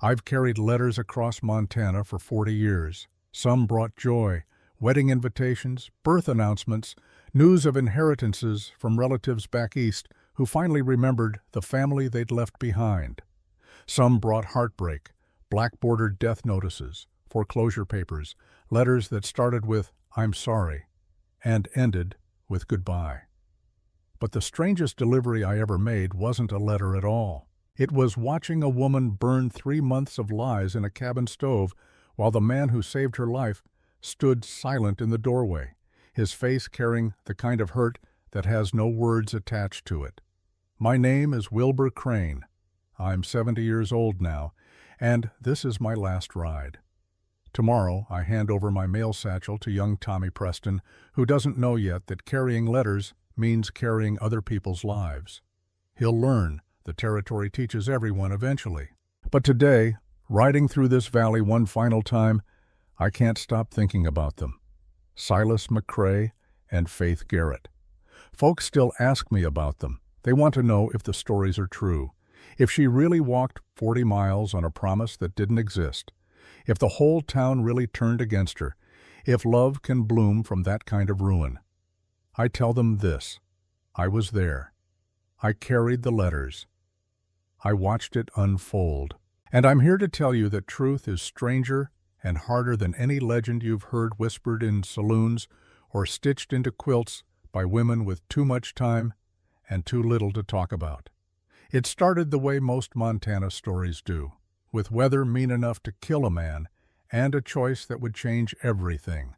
I've carried letters across Montana for 40 years. Some brought joy, wedding invitations, birth announcements, news of inheritances from relatives back east who finally remembered the family they'd left behind. Some brought heartbreak, black-bordered death notices, foreclosure papers, letters that started with, "I'm sorry," and ended with goodbye. But the strangest delivery I ever made wasn't a letter at all. It was watching a woman burn 3 months of lies in a cabin stove while the man who saved her life stood silent in the doorway, his face carrying the kind of hurt that has no words attached to it. My name is Wilbur Crane. I'm 70 years old now, and this is my last ride. Tomorrow, I hand over my mail satchel to young Tommy Preston, who doesn't know yet that carrying letters means carrying other people's lives. He'll learn. The territory teaches everyone eventually. But today, riding through this valley one final time, I can't stop thinking about them. Silas McCrae and Faith Garrett. Folks still ask me about them. They want to know if the stories are true. If she really walked 40 miles on a promise that didn't exist. If the whole town really turned against her. If love can bloom from that kind of ruin. I tell them this. I was there. I carried the letters. I watched it unfold. And I'm here to tell you that truth is stranger and harder than any legend you've heard whispered in saloons or stitched into quilts by women with too much time and too little to talk about. It started the way most Montana stories do, with weather mean enough to kill a man and a choice that would change everything.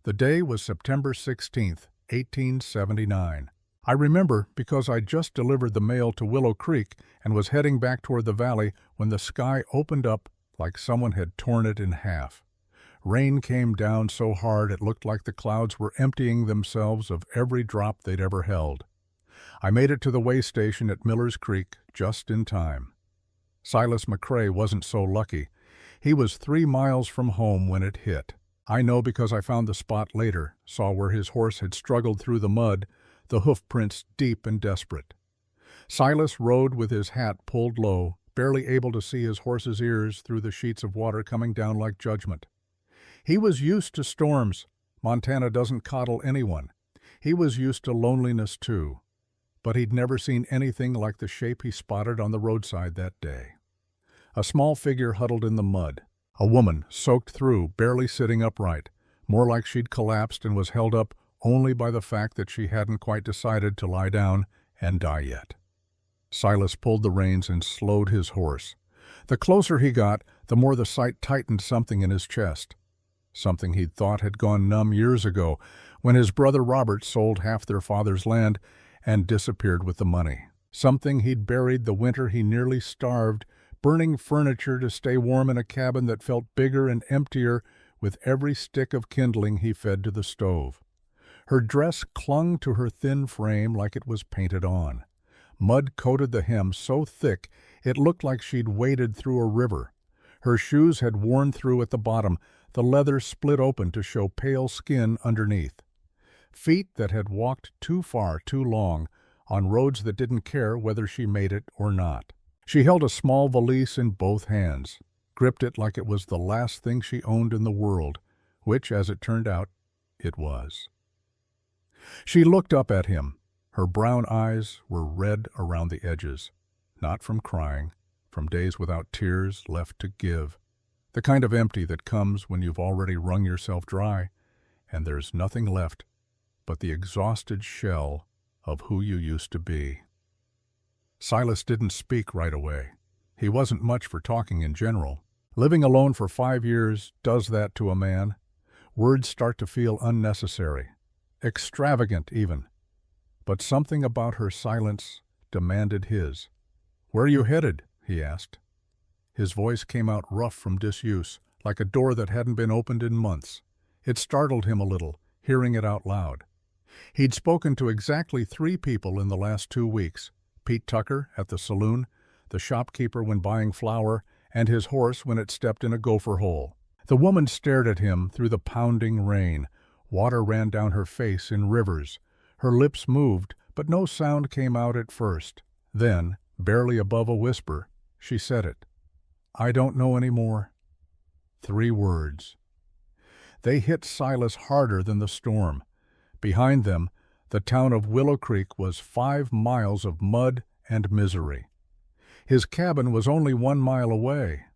The day was September 16th, 1879. I remember because I just delivered the mail to Willow Creek and was heading back toward the valley when the sky opened up like someone had torn it in half. Rain came down so hard it looked like the clouds were emptying themselves of every drop they'd ever held. I made it to the way station at Miller's Creek just in time. Silas McCrae wasn't so lucky. He was 3 miles from home when it hit. I know because I found the spot later, saw where his horse had struggled through the mud, the hoof prints deep and desperate. Silas rode with his hat pulled low, barely able to see his horse's ears through the sheets of water coming down like judgment. He was used to storms. Montana doesn't coddle anyone. He was used to loneliness too. But he'd never seen anything like the shape he spotted on the roadside that day. A small figure huddled in the mud. A woman, soaked through, barely sitting upright, more like she'd collapsed and was held up only by the fact that she hadn't quite decided to lie down and die yet. Silas pulled the reins and slowed his horse. The closer he got, the more the sight tightened something in his chest. Something he'd thought had gone numb years ago when his brother Robert sold half their father's land and disappeared with the money. Something he'd buried the winter he nearly starved, burning furniture to stay warm in a cabin that felt bigger and emptier with every stick of kindling he fed to the stove. Her dress clung to her thin frame like it was painted on. Mud coated the hem so thick it looked like she'd waded through a river. Her shoes had worn through at the bottom, the leather split open to show pale skin underneath. Feet that had walked too far too long on roads that didn't care whether she made it or not. She held a small valise in both hands, gripped it like it was the last thing she owned in the world, which, as it turned out, it was. She looked up at him. Her brown eyes were red around the edges, not from crying, from days without tears left to give, the kind of empty that comes when you've already wrung yourself dry and there's nothing left but the exhausted shell of who you used to be. Silas didn't speak right away. He wasn't much for talking in general. Living alone for 5 years does that to a man. Words start to feel unnecessary, extravagant even. But something about her silence demanded his. "Where are you headed?" he asked. His voice came out rough from disuse, like a door that hadn't been opened in months. It startled him a little, hearing it out loud. He'd spoken to exactly 3 people in the last 2 weeks. Pete Tucker at the saloon, the shopkeeper when buying flour, and his horse when it stepped in a gopher hole. The woman stared at him through the pounding rain. Water ran down her face in rivers. Her lips moved, but no sound came out at first. Then, barely above a whisper, she said it. I don't know any more. 3 words. They hit Silas harder than the storm. Behind them, the town of Willow Creek was 5 miles of mud and misery. His cabin was only 1 mile away.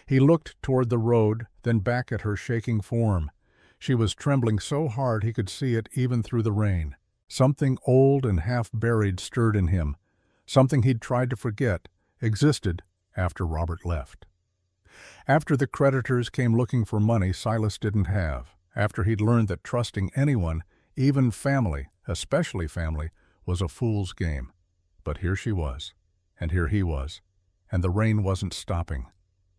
He looked toward the road, then back at her shaking form. She was trembling so hard he could see it even through the rain. Something old and half-buried stirred in him. Something he'd tried to forget existed after Robert left. After the creditors came looking for money Silas didn't have, after he'd learned that trusting anyone, even family, especially family, was a fool's game. But here she was, and here he was, and the rain wasn't stopping.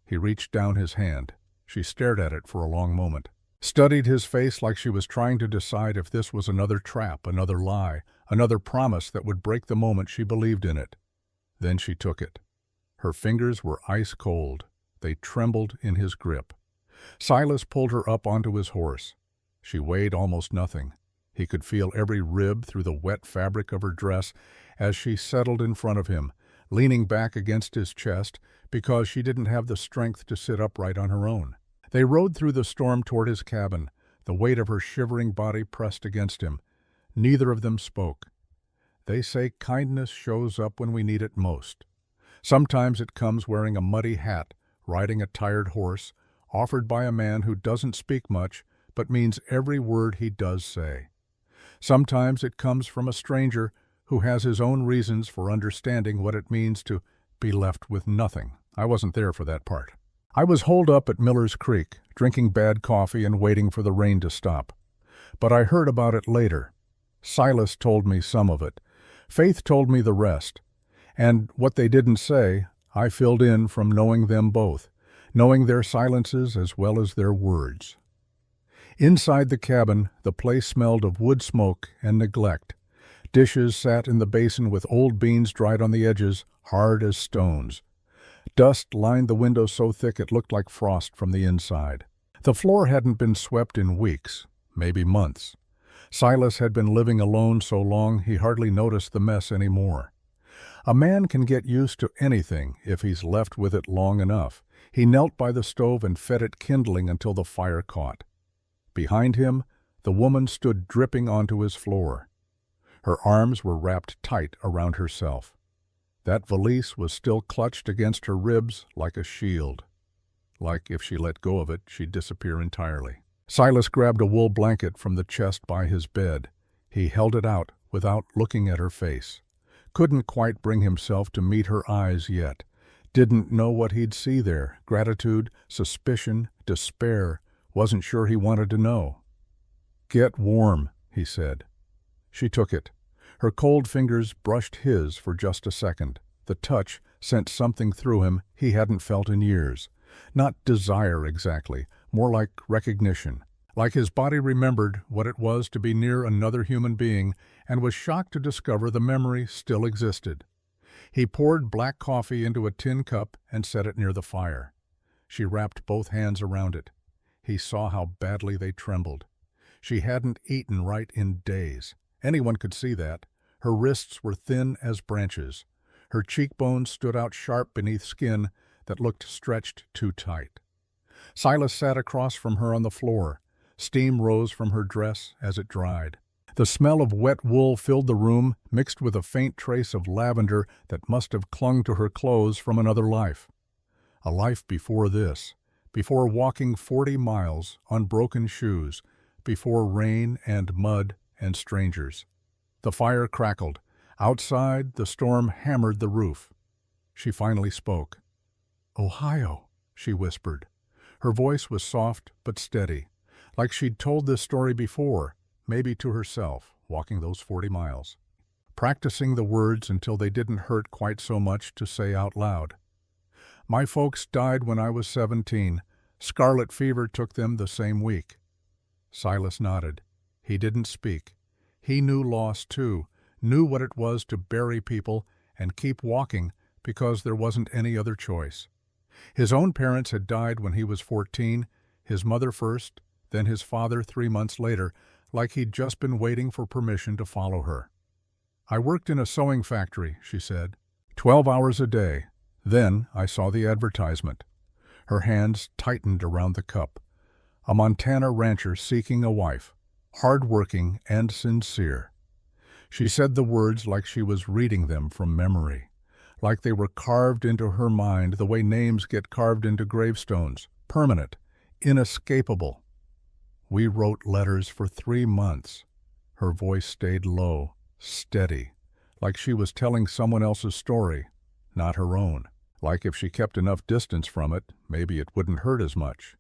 He reached down his hand. She stared at it for a long moment, studied his face like she was trying to decide if this was another trap, another lie, another promise that would break the moment she believed in it. Then she took it. Her fingers were ice cold. They trembled in his grip. Silas pulled her up onto his horse. She weighed almost nothing. He could feel every rib through the wet fabric of her dress as she settled in front of him, leaning back against his chest because she didn't have the strength to sit upright on her own. They rode through the storm toward his cabin, the weight of her shivering body pressed against him. Neither of them spoke. They say kindness shows up when we need it most. Sometimes it comes wearing a muddy hat, riding a tired horse, offered by a man who doesn't speak much but means every word he does say. Sometimes it comes from a stranger who has his own reasons for understanding what it means to be left with nothing. I wasn't there for that part. I was holed up at Miller's Creek, drinking bad coffee and waiting for the rain to stop. But I heard about it later. Silas told me some of it. Faith told me the rest. And what they didn't say, I filled in from knowing them both, knowing their silences as well as their words. Inside the cabin, the place smelled of wood smoke and neglect. Dishes sat in the basin with old beans dried on the edges, hard as stones. Dust lined the window so thick it looked like frost from the inside. The floor hadn't been swept in weeks, maybe months. Silas had been living alone so long he hardly noticed the mess anymore. A man can get used to anything if he's left with it long enough. He knelt by the stove and fed it kindling until the fire caught. Behind him, the woman stood dripping onto his floor. Her arms were wrapped tight around herself. That valise was still clutched against her ribs like a shield. Like if she let go of it, she'd disappear entirely. Silas grabbed a wool blanket from the chest by his bed. He held it out without looking at her face. Couldn't quite bring himself to meet her eyes yet. Didn't know what he'd see there. Gratitude, suspicion, despair. Wasn't sure he wanted to know. "Get warm," he said. She took it. Her cold fingers brushed his for just a second. The touch sent something through him he hadn't felt in years. Not desire exactly, more like recognition. Like his body remembered what it was to be near another human being and was shocked to discover the memory still existed. He poured black coffee into a tin cup and set it near the fire. She wrapped both hands around it. He saw how badly they trembled. She hadn't eaten right in days. Anyone could see that. Her wrists were thin as branches. Her cheekbones stood out sharp beneath skin that looked stretched too tight. Silas sat across from her on the floor. Steam rose from her dress as it dried. The smell of wet wool filled the room, mixed with a faint trace of lavender that must have clung to her clothes from another life. A life before this, before walking 40 miles on broken shoes, before rain and mud and strangers. The fire crackled. Outside, the storm hammered the roof. She finally spoke. "Ohio," she whispered. Her voice was soft but steady, like she'd told this story before, maybe to herself, walking those 40 miles, practicing the words until they didn't hurt quite so much to say out loud. "My folks died when I was 17. Scarlet fever took them the same week." Silas nodded. He didn't speak. He knew loss too, knew what it was to bury people and keep walking because there wasn't any other choice. His own parents had died when he was 14, his mother first, then his father 3 months later, like he'd just been waiting for permission to follow her. "I worked in a sewing factory," she said. 12 hours a day. Then I saw the advertisement. Her hands tightened around the cup. A Montana rancher seeking a wife, hard-working and sincere. She said the words like she was reading them from memory, like they were carved into her mind the way names get carved into gravestones, permanent, inescapable. We wrote letters for 3 months. Her voice stayed low, steady, like she was telling someone else's story, not her own. Like if she kept enough distance from it, maybe it wouldn't hurt as much.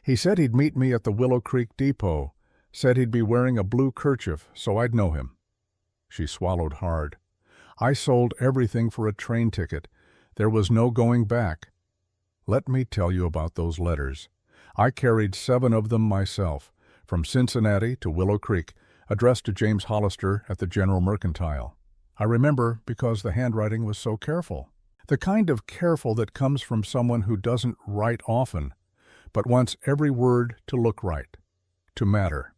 He said he'd meet me at the Willow Creek Depot, said he'd be wearing a blue kerchief so I'd know him. She swallowed hard. I sold everything for a train ticket. There was no going back. Let me tell you about those letters. I carried 7 of them myself, from Cincinnati to Willow Creek, addressed to James Hollister at the General Mercantile. I remember because the handwriting was so careful. The kind of careful that comes from someone who doesn't write often, but wants every word to look right, to matter.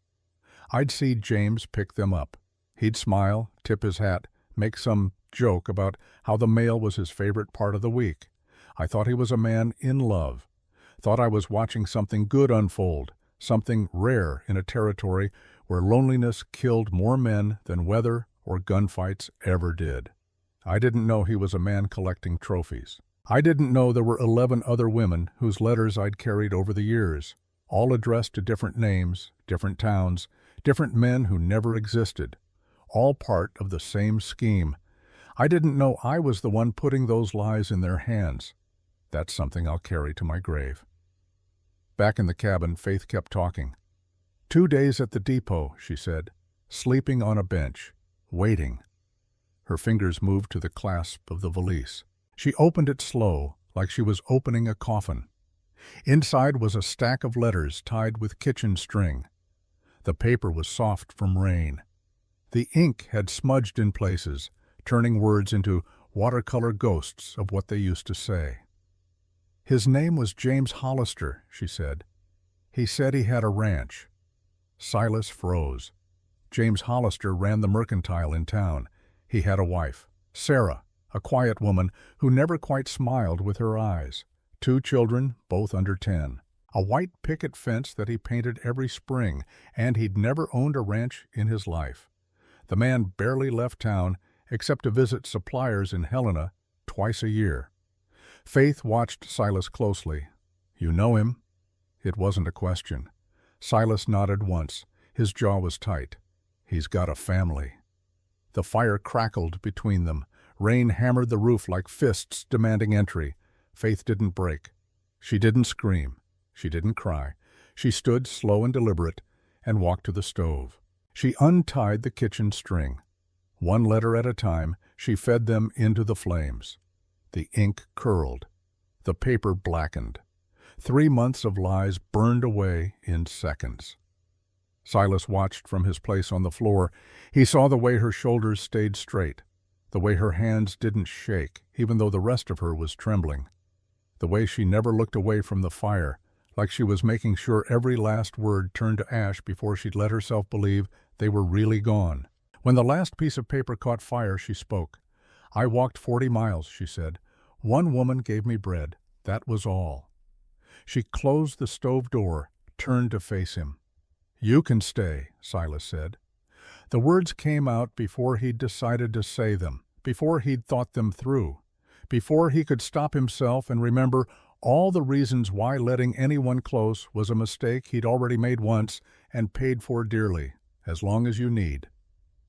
I'd see James pick them up. He'd smile, tip his hat, make some joke about how the mail was his favorite part of the week. I thought he was a man in love. Thought I was watching something good unfold, something rare in a territory where loneliness killed more men than weather or gunfights ever did. I didn't know he was a man collecting trophies. I didn't know there were 11 other women whose letters I'd carried over the years, all addressed to different names, different towns, different men who never existed, all part of the same scheme. I didn't know I was the one putting those lies in their hands. That's something I'll carry to my grave. Back in the cabin, Faith kept talking. 2 days at the depot, she said, sleeping on a bench, waiting. Her fingers moved to the clasp of the valise. She opened it slow, like she was opening a coffin. Inside was a stack of letters tied with kitchen string. The paper was soft from rain. The ink had smudged in places, turning words into watercolor ghosts of what they used to say. His name was James Hollister, she said. He said he had a ranch. Silas froze. James Hollister ran the mercantile in town. He had a wife, Sarah, a quiet woman who never quite smiled with her eyes. 2 children, both under 10. A white picket fence that he painted every spring, and he'd never owned a ranch in his life. The man barely left town except to visit suppliers in Helena twice a year. Faith watched Silas closely. You know him? It wasn't a question. Silas nodded once. His jaw was tight. He's got a family. The fire crackled between them. Rain hammered the roof like fists demanding entry. Faith didn't break. She didn't scream. She didn't cry. She stood slow and deliberate and walked to the stove. She untied the kitchen string. 1 letter at a time, she fed them into the flames. The ink curled. The paper blackened. 3 months of lies burned away in seconds. Silas watched from his place on the floor. He saw the way her shoulders stayed straight, the way her hands didn't shake, even though the rest of her was trembling, the way she never looked away from the fire, like she was making sure every last word turned to ash before she'd let herself believe they were really gone. When the last piece of paper caught fire, she spoke. I walked 40 miles, she said. 1 woman gave me bread. That was all. She closed the stove door, turned to face him. You can stay, Silas said. The words came out before he'd decided to say them, before he'd thought them through, before he could stop himself and remember all the reasons why letting anyone close was a mistake he'd already made once and paid for dearly, as long as you need.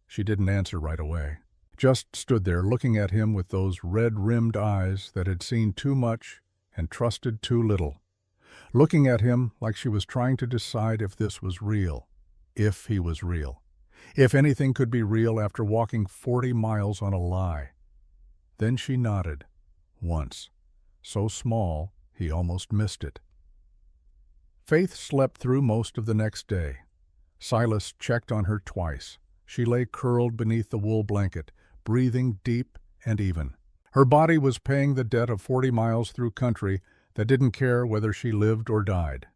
She didn't answer right away, just stood there looking at him with those red-rimmed eyes that had seen too much and trusted too little, looking at him like she was trying to decide if this was real, if he was real, if anything could be real after walking 40 miles on a lie. Then she nodded, once, so small he almost missed it. Faith slept through most of the next day. Silas checked on her twice. She lay curled beneath the wool blanket, breathing deep and even. Her body was paying the debt of 40 miles through country that didn't care whether she lived or died,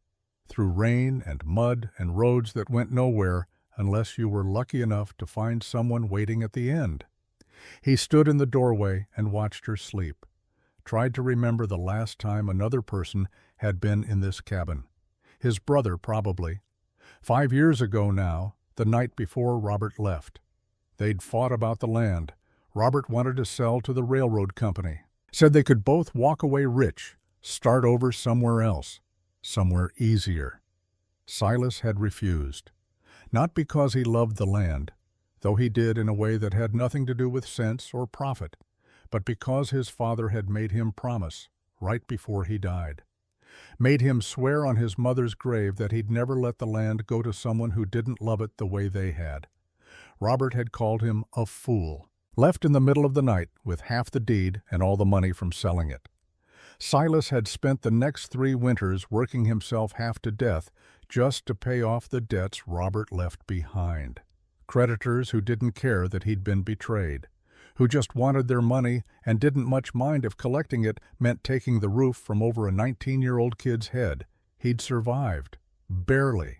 through rain and mud and roads that went nowhere unless you were lucky enough to find someone waiting at the end. He stood in the doorway and watched her sleep, tried to remember the last time another person had been in this cabin. His brother, probably. 5 years ago now, the night before Robert left. They'd fought about the land. Robert wanted to sell to the railroad company. Said they could both walk away rich, start over somewhere else, somewhere easier. Silas had refused. Not because he loved the land, though he did in a way that had nothing to do with sense or profit, but because his father had made him promise, right before he died. Made him swear on his mother's grave that he'd never let the land go to someone who didn't love it the way they had. Robert had called him a fool, left in the middle of the night with half the deed and all the money from selling it. Silas had spent the next 3 winters working himself half to death just to pay off the debts Robert left behind. Creditors who didn't care that he'd been betrayed, who just wanted their money and didn't much mind if collecting it meant taking the roof from over a 19-year-old kid's head. He'd survived, barely,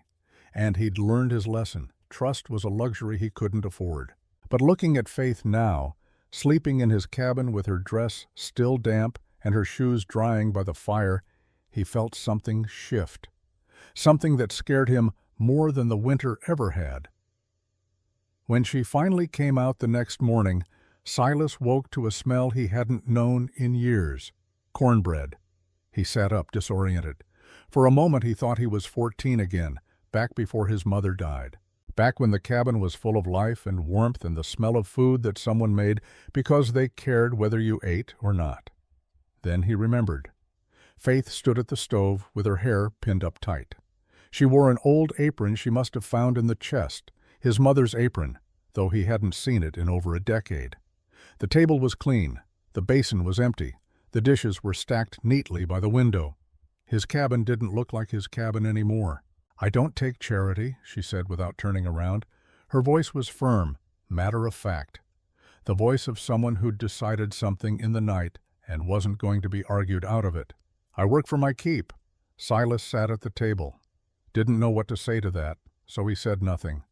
and he'd learned his lesson. Trust was a luxury he couldn't afford. But looking at Faith now, sleeping in his cabin with her dress still damp and her shoes drying by the fire, he felt something shift. Something that scared him more than the winter ever had. When she finally came out the next morning, Silas woke to a smell he hadn't known in years. Cornbread. He sat up, disoriented. For a moment he thought he was 14 again, back before his mother died. Back when the cabin was full of life and warmth and the smell of food that someone made because they cared whether you ate or not. Then he remembered. Faith stood at the stove with her hair pinned up tight. She wore an old apron she must have found in the chest, his mother's apron, though he hadn't seen it in over a decade. The table was clean, the basin was empty, the dishes were stacked neatly by the window. His cabin didn't look like his cabin anymore. "I don't take charity," she said without turning around. Her voice was firm, matter-of-fact. The voice of someone who'd decided something in the night and wasn't going to be argued out of it. "I work for my keep." Silas sat at the table. Didn't know what to say to that, so he said nothing.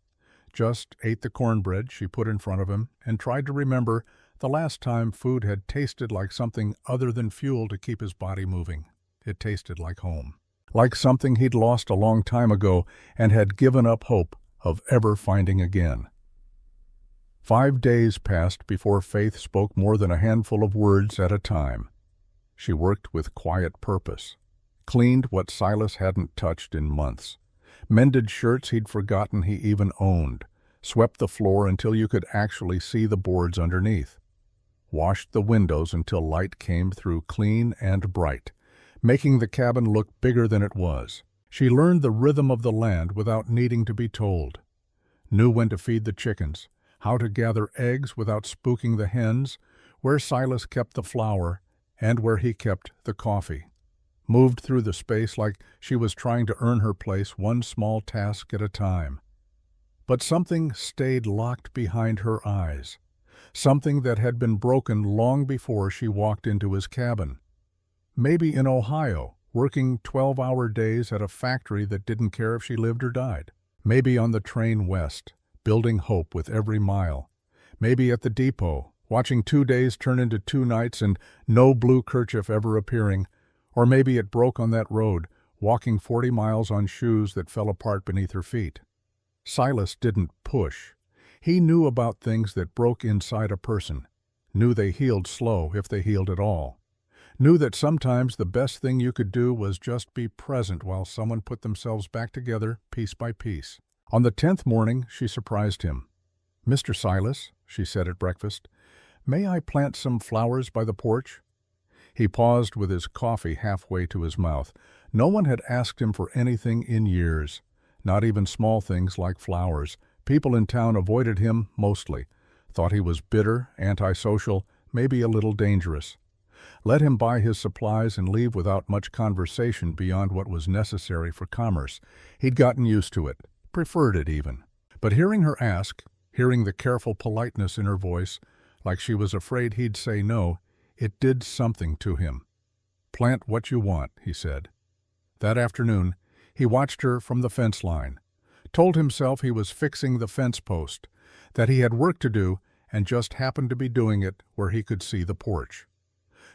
Just ate the cornbread she put in front of him and tried to remember the last time food had tasted like something other than fuel to keep his body moving. It tasted like home. Like something he'd lost a long time ago and had given up hope of ever finding again. 5 days passed before Faith spoke more than a handful of words at a time. She worked with quiet purpose, cleaned what Silas hadn't touched in months, mended shirts he'd forgotten he even owned, swept the floor until you could actually see the boards underneath, washed the windows until light came through clean and bright, making the cabin look bigger than it was. She learned the rhythm of the land without needing to be told. Knew when to feed the chickens, how to gather eggs without spooking the hens, where Silas kept the flour, and where he kept the coffee. Moved through the space like she was trying to earn her place one small task at a time. But something stayed locked behind her eyes, something that had been broken long before she walked into his cabin. Maybe in Ohio, working 12-hour days at a factory that didn't care if she lived or died. Maybe on the train west, building hope with every mile. Maybe at the depot, watching 2 days turn into 2 nights and no blue kerchief ever appearing. Or maybe it broke on that road, walking 40 miles on shoes that fell apart beneath her feet. Silas didn't push. He knew about things that broke inside a person, knew they healed slow if they healed at all. Knew that sometimes the best thing you could do was just be present while someone put themselves back together piece by piece. On the 10th morning, she surprised him. "Mr. Silas," she said at breakfast, "may I plant some flowers by the porch?" He paused with his coffee halfway to his mouth. No one had asked him for anything in years, not even small things like flowers. People in town avoided him mostly, thought he was bitter, antisocial, maybe a little dangerous. Let him buy his supplies and leave without much conversation beyond what was necessary for commerce. He'd gotten used to it, preferred it even. But hearing her ask, hearing the careful politeness in her voice, like she was afraid he'd say no, it did something to him. "Plant what you want," he said. That afternoon, he watched her from the fence line, told himself he was fixing the fence post, that he had work to do and just happened to be doing it where he could see the porch.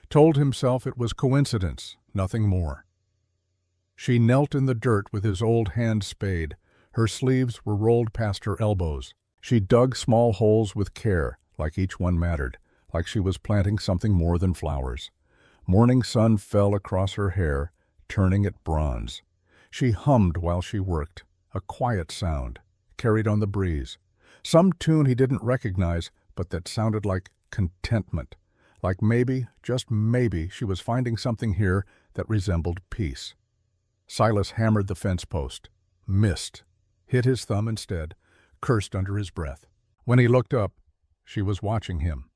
Told himself it was coincidence, nothing more. She knelt in the dirt with his old hand spade. Her sleeves were rolled past her elbows. She dug small holes with care, like each one mattered, like she was planting something more than flowers. Morning sun fell across her hair, turning it bronze. She hummed while she worked, a quiet sound, carried on the breeze. Some tune he didn't recognize, but that sounded like contentment, like maybe, just maybe, she was finding something here that resembled peace. Silas hammered the fence post, missed, hit his thumb instead, cursed under his breath. When he looked up, she was watching him.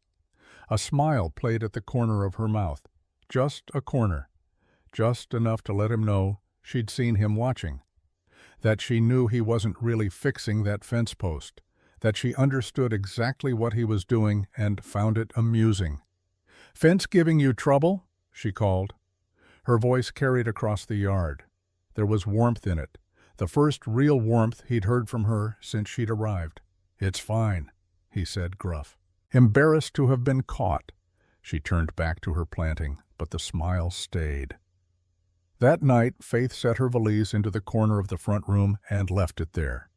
A smile played at the corner of her mouth, just a corner, just enough to let him know she'd seen him watching, that she knew he wasn't really fixing that fence post, that she understood exactly what he was doing and found it amusing. "Fence giving you trouble?" she called. Her voice carried across the yard. There was warmth in it, the first real warmth he'd heard from her since she'd arrived. "It's fine," he said, gruff. Embarrassed to have been caught, she turned back to her planting, but the smile stayed. That night, Faith set her valise into the corner of the front room and left it there.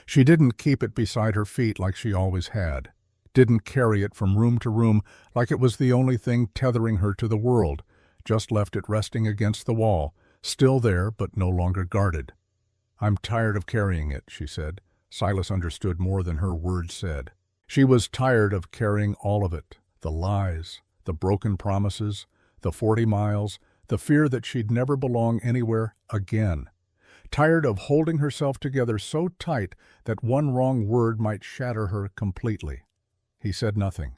She didn't keep it beside her feet like she always had, didn't carry it from room to room like it was the only thing tethering her to the world, just left it resting against the wall, still there but no longer guarded. "I'm tired of carrying it," she said. Silas understood more than her words said. She was tired of carrying all of it, the lies, the broken promises, the 40 miles, the fear that she'd never belong anywhere again. Tired of holding herself together so tight that one wrong word might shatter her completely. He said nothing,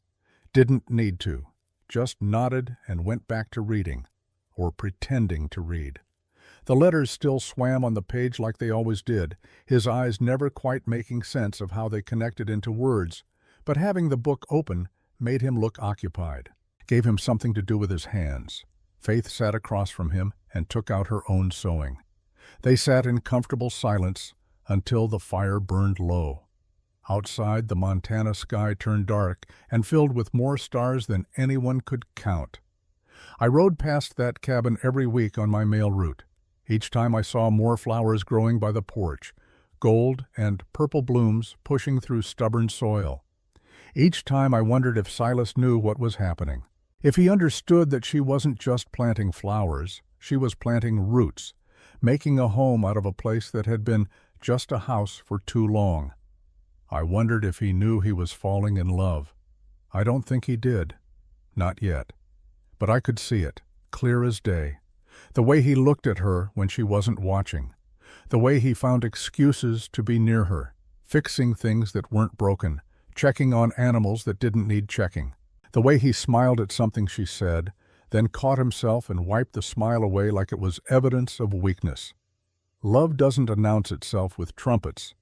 didn't need to, just nodded and went back to reading, or pretending to read. The letters still swam on the page like they always did, his eyes never quite making sense of how they connected into words, but having the book open made him look occupied, gave him something to do with his hands. Faith sat across from him and took out her own sewing. They sat in comfortable silence until the fire burned low. Outside, the Montana sky turned dark and filled with more stars than anyone could count. I rode past that cabin every week on my mail route. Each time I saw more flowers growing by the porch, gold and purple blooms pushing through stubborn soil. Each time I wondered if Silas knew what was happening, if he understood that she wasn't just planting flowers, she was planting roots, making a home out of a place that had been just a house for too long. I wondered if he knew he was falling in love. I don't think he did. Not yet. But I could see it, clear as day. The way he looked at her when she wasn't watching. The way he found excuses to be near her, fixing things that weren't broken, checking on animals that didn't need checking. The way he smiled at something she said, then caught himself and wiped the smile away like it was evidence of weakness. Love doesn't announce itself with trumpets.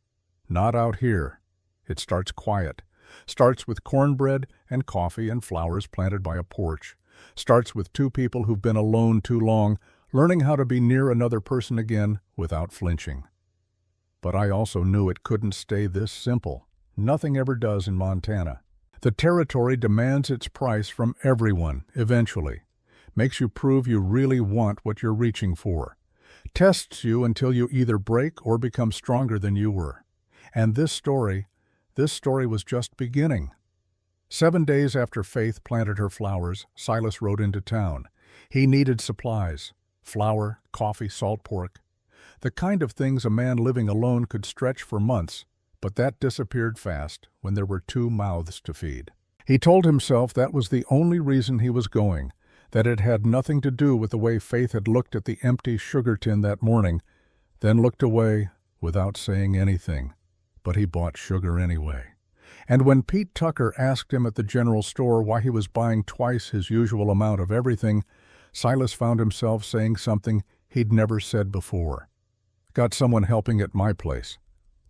Not out here. It starts quiet. Starts with cornbread and coffee and flowers planted by a porch. Starts with two people who've been alone too long, learning how to be near another person again without flinching. But I also knew it couldn't stay this simple. Nothing ever does in Montana. The territory demands its price from everyone, eventually. Makes you prove you really want what you're reaching for. Tests you until you either break or become stronger than you were. And this story was just beginning. 7 days after Faith planted her flowers, Silas rode into town. He needed supplies: flour, coffee, salt pork. The kind of things a man living alone could stretch for months, but that disappeared fast when there were 2 mouths to feed. He told himself that was the only reason he was going, that it had nothing to do with the way Faith had looked at the empty sugar tin that morning, then looked away without saying anything. But he bought sugar anyway. And when Pete Tucker asked him at the general store why he was buying twice his usual amount of everything, Silas found himself saying something he'd never said before. "Got someone helping at my place."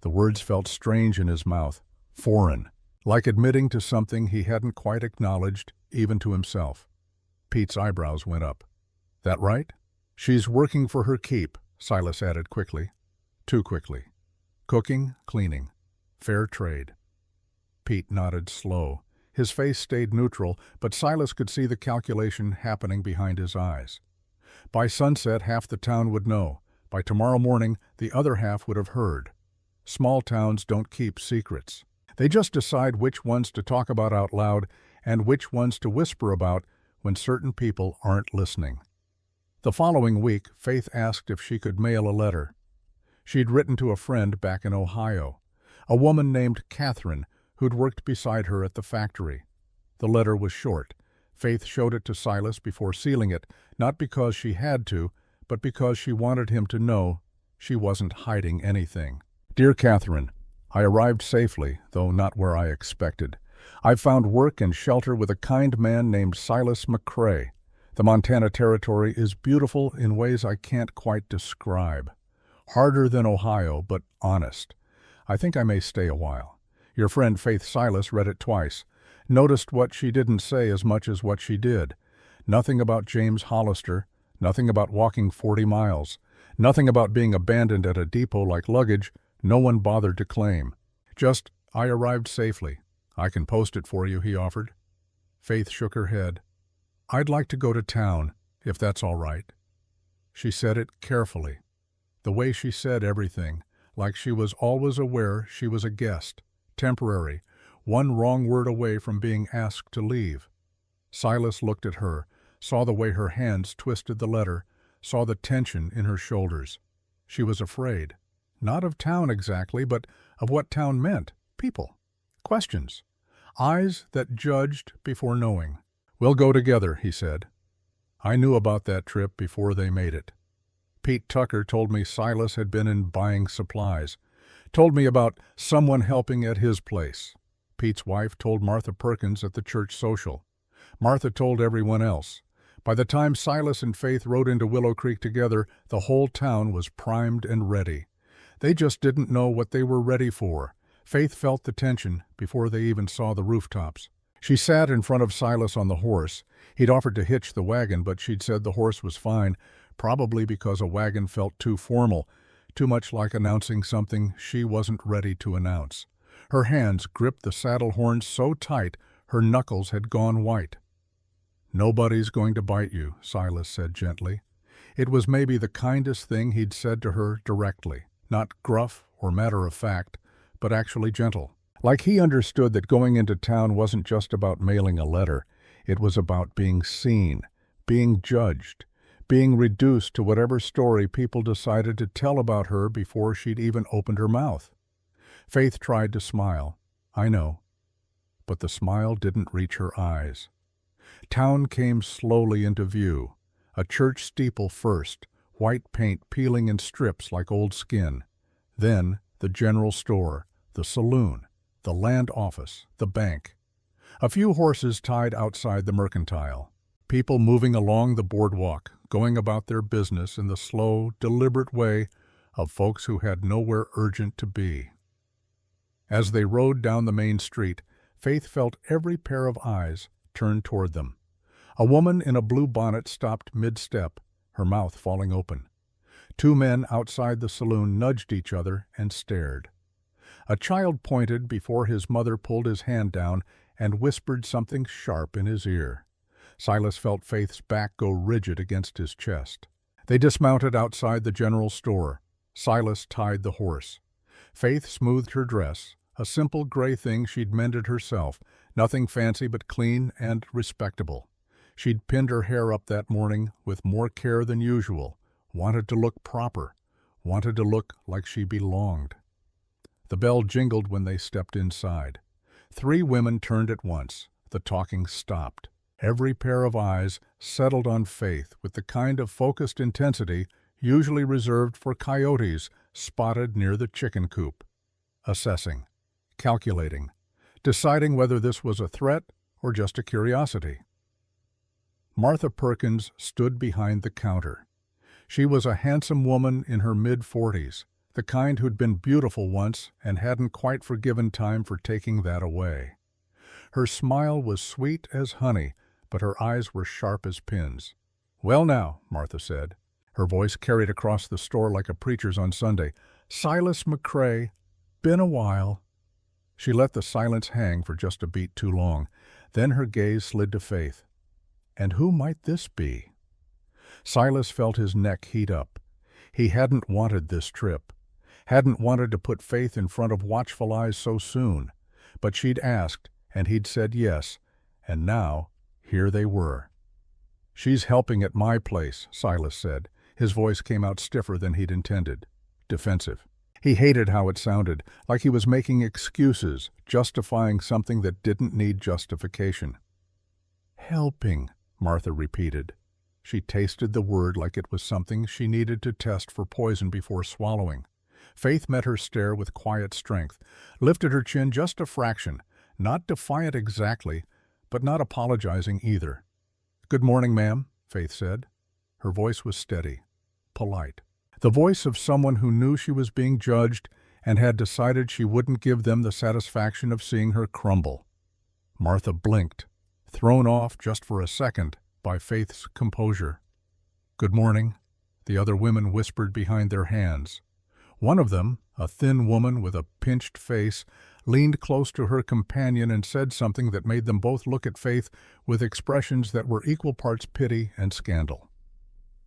The words felt strange in his mouth, foreign, like admitting to something he hadn't quite acknowledged, even to himself. Pete's eyebrows went up. "That right?" "She's working for her keep," Silas added quickly. Too quickly. "Cooking, cleaning. Fair trade." Pete nodded slow. His face stayed neutral, but Silas could see the calculation happening behind his eyes. By sunset, half the town would know. By tomorrow morning, the other half would have heard. Small towns don't keep secrets. They just decide which ones to talk about out loud and which ones to whisper about when certain people aren't listening. The following week, Faith asked if she could mail a letter. She'd written to a friend back in Ohio, a woman named Catherine who'd worked beside her at the factory. The letter was short. Faith showed it to Silas before sealing it, not because she had to, but because she wanted him to know she wasn't hiding anything. Dear Catherine, I arrived safely, though not where I expected. I've found work and shelter with a kind man named Silas McCrae. The Montana Territory is beautiful in ways I can't quite describe. Harder than Ohio, but honest. I think I may stay a while. Your friend Faith Silas read it twice. Noticed what she didn't say as much as what she did. Nothing about James Hollister, nothing about walking 40 miles, nothing about being abandoned at a depot like luggage no one bothered to claim. Just, I arrived safely. I can post it for you, he offered. Faith shook her head. I'd like to go to town, if that's all right. She said it carefully. The way she said everything, like she was always aware she was a guest, temporary, one wrong word away from being asked to leave. Silas looked at her, saw the way her hands twisted the letter, saw the tension in her shoulders. She was afraid. Not of town exactly, but of what town meant. People. Questions. Eyes that judged before knowing. We'll go together, he said. I knew about that trip before they made it. Pete Tucker told me Silas had been in buying supplies. Told me about someone helping at his place. Pete's wife told Martha Perkins at the church social. Martha told everyone else. By the time Silas and Faith rode into Willow Creek together, the whole town was primed and ready. They just didn't know what they were ready for. Faith felt the tension before they even saw the rooftops. She sat in front of Silas on the horse. He'd offered to hitch the wagon, but she'd said the horse was fine, probably because a wagon felt too formal, too much like announcing something she wasn't ready to announce. Her hands gripped the saddle horns so tight her knuckles had gone white. Nobody's going to bite you, Silas said gently. It was maybe the kindest thing he'd said to her directly. Not gruff or matter-of-fact, but actually gentle. Like he understood that going into town wasn't just about mailing a letter. It was about being seen, being judged, being reduced to whatever story people decided to tell about her before she'd even opened her mouth. Faith tried to smile. I know. But the smile didn't reach her eyes. Town came slowly into view. A church steeple first, white paint peeling in strips like old skin. Then the general store, the saloon, the land office, the bank. A few horses tied outside the mercantile. People moving along the boardwalk, going about their business in the slow, deliberate way of folks who had nowhere urgent to be. As they rode down the main street, Faith felt every pair of eyes turned toward them. A woman in a blue bonnet stopped mid-step, her mouth falling open. Two men outside the saloon nudged each other and stared. A child pointed before his mother pulled his hand down and whispered something sharp in his ear. Silas felt Faith's back go rigid against his chest. They dismounted outside the general store. Silas tied the horse. Faith smoothed her dress, a simple gray thing she'd mended herself, nothing fancy but clean and respectable. She'd pinned her hair up that morning with more care than usual, wanted to look proper, wanted to look like she belonged. The bell jingled when they stepped inside. 3 women turned at once. The talking stopped. Every pair of eyes settled on Faith with the kind of focused intensity usually reserved for coyotes spotted near the chicken coop. Assessing, calculating, deciding whether this was a threat or just a curiosity. Martha Perkins stood behind the counter. She was a handsome woman in her mid-40s, the kind who'd been beautiful once and hadn't quite forgiven time for taking that away. Her smile was sweet as honey, but her eyes were sharp as pins. "Well now," Martha said. Her voice carried across the store like a preacher's on Sunday. "Silas McCrae, been a while." She let the silence hang for just a beat too long. Then her gaze slid to Faith. And who might this be? Silas felt his neck heat up. He hadn't wanted this trip, hadn't wanted to put Faith in front of watchful eyes so soon, but she'd asked, and he'd said yes, and now, here they were. "She's helping at my place," Silas said. His voice came out stiffer than he'd intended. Defensive. He hated how it sounded, like he was making excuses, justifying something that didn't need justification. "Helping," Martha repeated. She tasted the word like it was something she needed to test for poison before swallowing. Faith met her stare with quiet strength, lifted her chin just a fraction, not defiant exactly, but not apologizing either. "Good morning, ma'am," Faith said. Her voice was steady, polite. The voice of someone who knew she was being judged and had decided she wouldn't give them the satisfaction of seeing her crumble. Martha blinked, thrown off just for a second by Faith's composure. "Good morning," the other women whispered behind their hands. One of them, a thin woman with a pinched face, leaned close to her companion and said something that made them both look at Faith with expressions that were equal parts pity and scandal.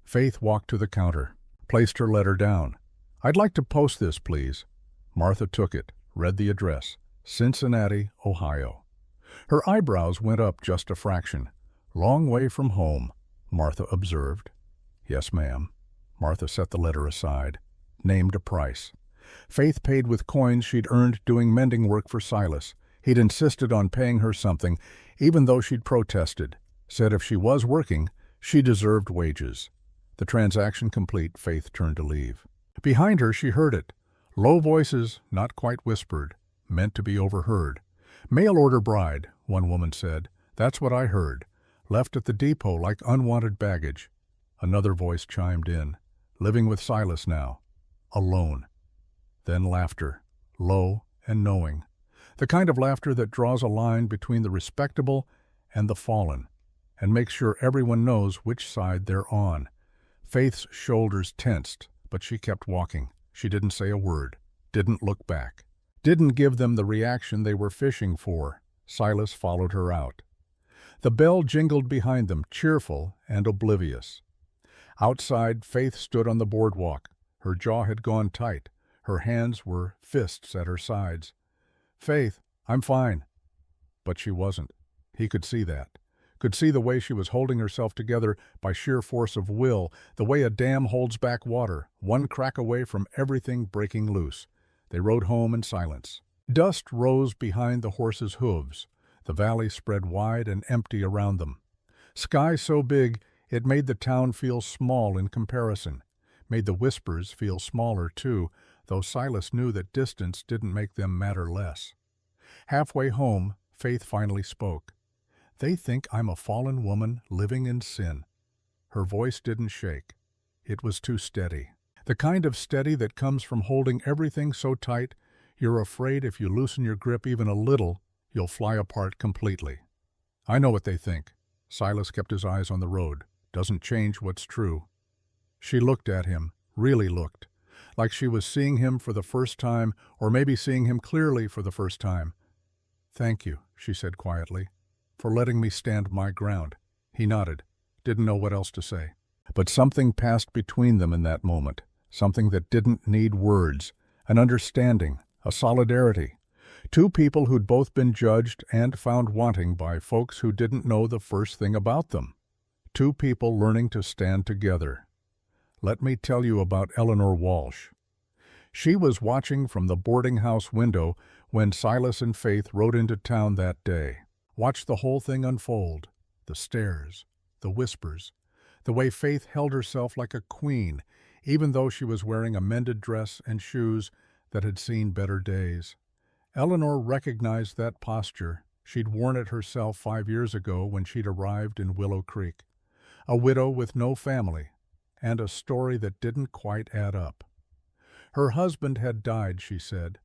Faith walked to the counter, placed her letter down. "I'd like to post this, please." Martha took it, read the address, Cincinnati, Ohio. Her eyebrows went up just a fraction. "Long way from home," Martha observed. "Yes, ma'am." Martha set the letter aside, named a price. Faith paid with coins she'd earned doing mending work for Silas. He'd insisted on paying her something, even though she'd protested, said if she was working, she deserved wages. The transaction complete, Faith turned to leave. Behind her she heard it. Low voices, not quite whispered, meant to be overheard. "Mail order bride," one woman said. "That's what I heard. Left at the depot like unwanted baggage." Another voice chimed in. "Living with Silas now. Alone." Then laughter, low and knowing. The kind of laughter that draws a line between the respectable and the fallen, and makes sure everyone knows which side they're on. Faith's shoulders tensed, but she kept walking. She didn't say a word, didn't look back, didn't give them the reaction they were fishing for. Silas followed her out. The bell jingled behind them, cheerful and oblivious. Outside, Faith stood on the boardwalk. Her jaw had gone tight. Her hands were fists at her sides. "Faith, I'm fine." But she wasn't. He could see that. Could see the way she was holding herself together by sheer force of will, the way a dam holds back water, one crack away from everything breaking loose. They rode home in silence. Dust rose behind the horses' hooves. The valley spread wide and empty around them. Sky so big it made the town feel small in comparison. Made the whispers feel smaller too, though Silas knew that distance didn't make them matter less. Halfway home, Faith finally spoke. "They think I'm a fallen woman living in sin." Her voice didn't shake. It was too steady. The kind of steady that comes from holding everything so tight, you're afraid if you loosen your grip even a little, you'll fly apart completely. "I know what they think." Silas kept his eyes on the road. "Doesn't change what's true." She looked at him, really looked, like she was seeing him for the first time, or maybe seeing him clearly for the first time. "Thank you," she said quietly, "for letting me stand my ground." He nodded, didn't know what else to say. But something passed between them in that moment, something that didn't need words, an understanding, a solidarity. Two people who'd both been judged and found wanting by folks who didn't know the first thing about them. Two people learning to stand together. Let me tell you about Eleanor Walsh. She was watching from the boarding house window when Silas and Faith rode into town that day. Watched the whole thing unfold. The stares, the whispers, the way Faith held herself like a queen, even though she was wearing a mended dress and shoes that had seen better days. Eleanor recognized that posture. She'd worn it herself 5 years ago when she'd arrived in Willow Creek. A widow with no family, and a story that didn't quite add up. Her husband had died, she said,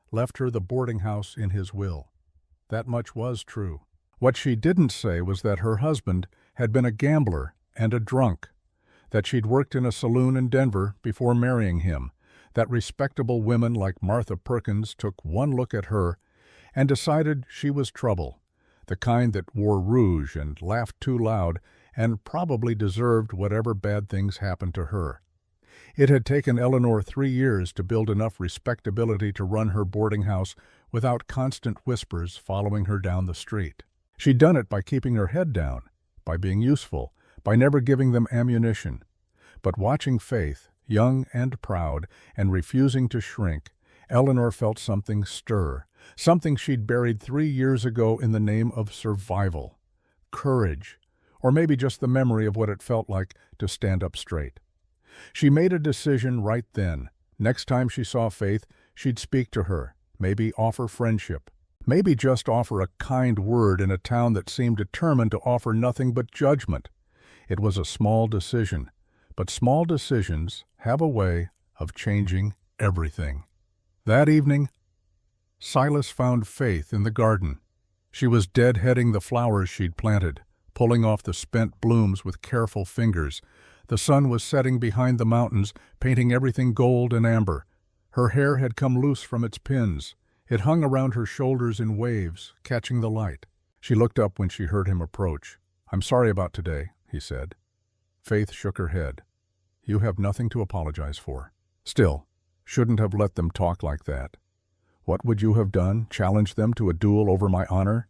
left her the boarding house in his will. That much was true. What she didn't say was that her husband had been a gambler and a drunk, that she'd worked in a saloon in Denver before marrying him, that respectable women like Martha Perkins took one look at her and decided she was trouble, the kind that wore rouge and laughed too loud and probably deserved whatever bad things happened to her. It had taken Eleanor 3 years to build enough respectability to run her boarding house without constant whispers following her down the street. She'd done it by keeping her head down, by being useful, by never giving them ammunition. But watching Faith, young and proud, and refusing to shrink, Eleanor felt something stir, something she'd buried 3 years ago in the name of survival, courage, or maybe just the memory of what it felt like to stand up straight. She made a decision right then. Next time she saw Faith, she'd speak to her, maybe offer friendship, maybe just offer a kind word in a town that seemed determined to offer nothing but judgment. It was a small decision, but small decisions have a way of changing everything. That evening, Silas found Faith in the garden. She was deadheading the flowers she'd planted, pulling off the spent blooms with careful fingers. The sun was setting behind the mountains, painting everything gold and amber. Her hair had come loose from its pins. It hung around her shoulders in waves, catching the light. She looked up when she heard him approach. "I'm sorry about today," he said. Faith shook her head. "You have nothing to apologize for. Still, shouldn't have let them talk like that. What would you have done? Challenged them to a duel over my honor?"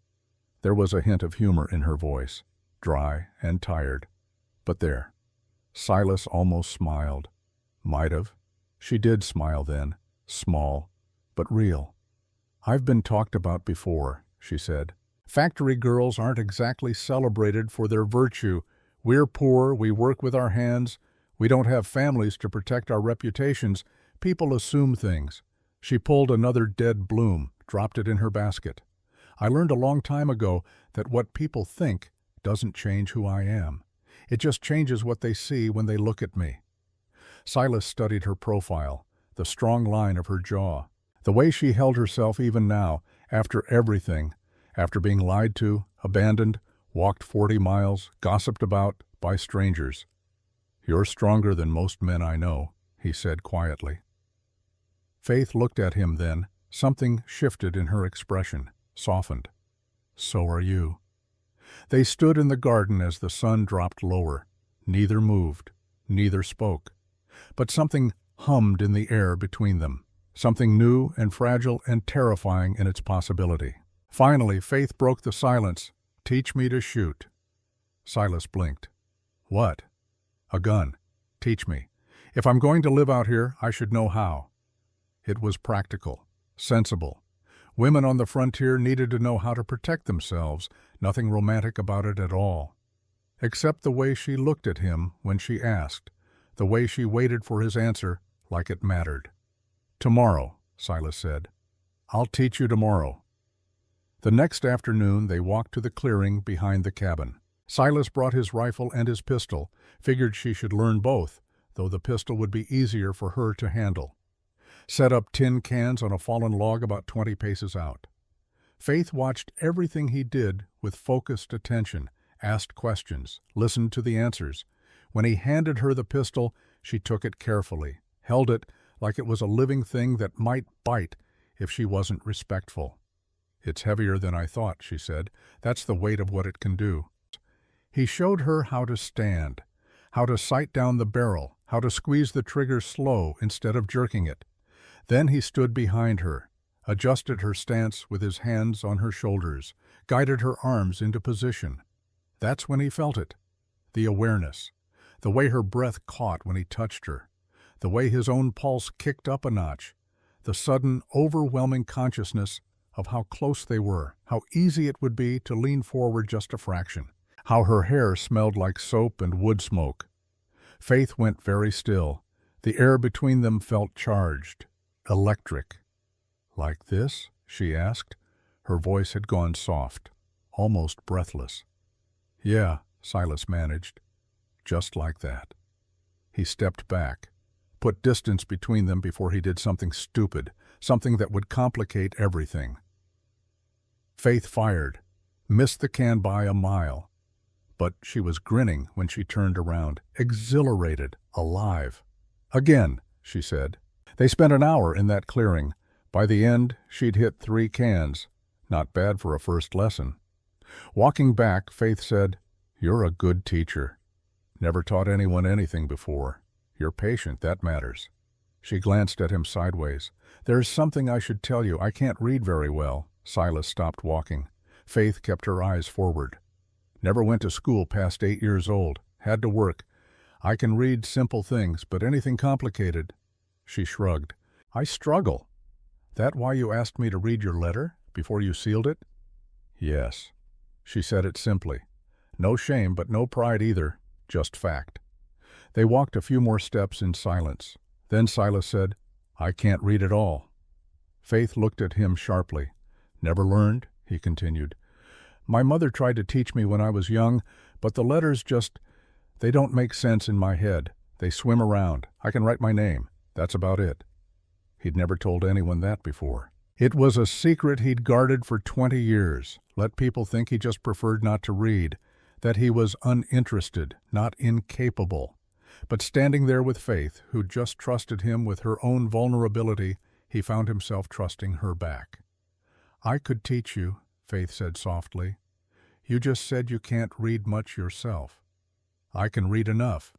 There was a hint of humor in her voice, dry and tired. But there. Silas almost smiled. Might have. She did smile then, small, but real. "I've been talked about before," she said. "Factory girls aren't exactly celebrated for their virtue. We're poor, we work with our hands, we don't have families to protect our reputations. People assume things." She pulled another dead bloom, dropped it in her basket. "I learned a long time ago that what people think doesn't change who I am. It just changes what they see when they look at me." Silas studied her profile, the strong line of her jaw, the way she held herself even now, after everything, after being lied to, abandoned, walked 40 miles, gossiped about by strangers. "You're stronger than most men I know," he said quietly. Faith looked at him then. Something shifted in her expression, softened. "So are you." They stood in the garden as the sun dropped lower. Neither moved, neither spoke. But something hummed in the air between them, something new and fragile and terrifying in its possibility. Finally, Faith broke the silence. "Teach me to shoot." Silas blinked. "What?" "A gun. Teach me. If I'm going to live out here, I should know how." It was practical, sensible. Women on the frontier needed to know how to protect themselves, nothing romantic about it at all. Except the way she looked at him when she asked, the way she waited for his answer like it mattered. "Tomorrow," Silas said. "I'll teach you tomorrow." The next afternoon they walked to the clearing behind the cabin. Silas brought his rifle and his pistol, figured she should learn both, though the pistol would be easier for her to handle. Set up tin cans on a fallen log about 20 paces out. Faith watched everything he did with focused attention, asked questions, listened to the answers. When he handed her the pistol, she took it carefully, held it like it was a living thing that might bite if she wasn't respectful. "It's heavier than I thought," she said. "That's the weight of what it can do." He showed her how to stand, how to sight down the barrel, how to squeeze the trigger slow instead of jerking it. Then he stood behind her, adjusted her stance with his hands on her shoulders, guided her arms into position. That's when he felt it, the awareness, the way her breath caught when he touched her, the way his own pulse kicked up a notch, the sudden, overwhelming consciousness of how close they were, how easy it would be to lean forward just a fraction, how her hair smelled like soap and wood smoke. Faith went very still. The air between them felt charged, electric. "Like this?" she asked. Her voice had gone soft, almost breathless. "Yeah," Silas managed. "Just like that." He stepped back, put distance between them before he did something stupid, something that would complicate everything. Faith fired, missed the can by a mile. But she was grinning when she turned around, exhilarated, alive. "Again," she said. They spent an hour in that clearing. By the end, she'd hit 3 cans. Not bad for a first lesson. Walking back, Faith said, "You're a good teacher. Never taught anyone anything before." You're patient, that matters. She glanced at him sideways. There's something I should tell you. I can't read very well. Silas stopped walking. Faith kept her eyes forward. Never went to school past 8 years old. Had to work. I can read simple things, but anything complicated. She shrugged. I struggle. That why you asked me to read your letter before you sealed it? Yes. She said it simply. No shame, but no pride either. Just fact. They walked a few more steps in silence. Then Silas said, I can't read at all. Faith looked at him sharply. Never learned, he continued. My mother tried to teach me when I was young, but the letters they don't make sense in my head. They swim around. I can write my name. That's about it. He'd never told anyone that before. It was a secret he'd guarded for 20 years. Let people think he just preferred not to read, that he was uninterested, not incapable. But standing there with Faith, who just trusted him with her own vulnerability, he found himself trusting her back. I could teach you, Faith said softly. You just said you can't read much yourself. I can read enough,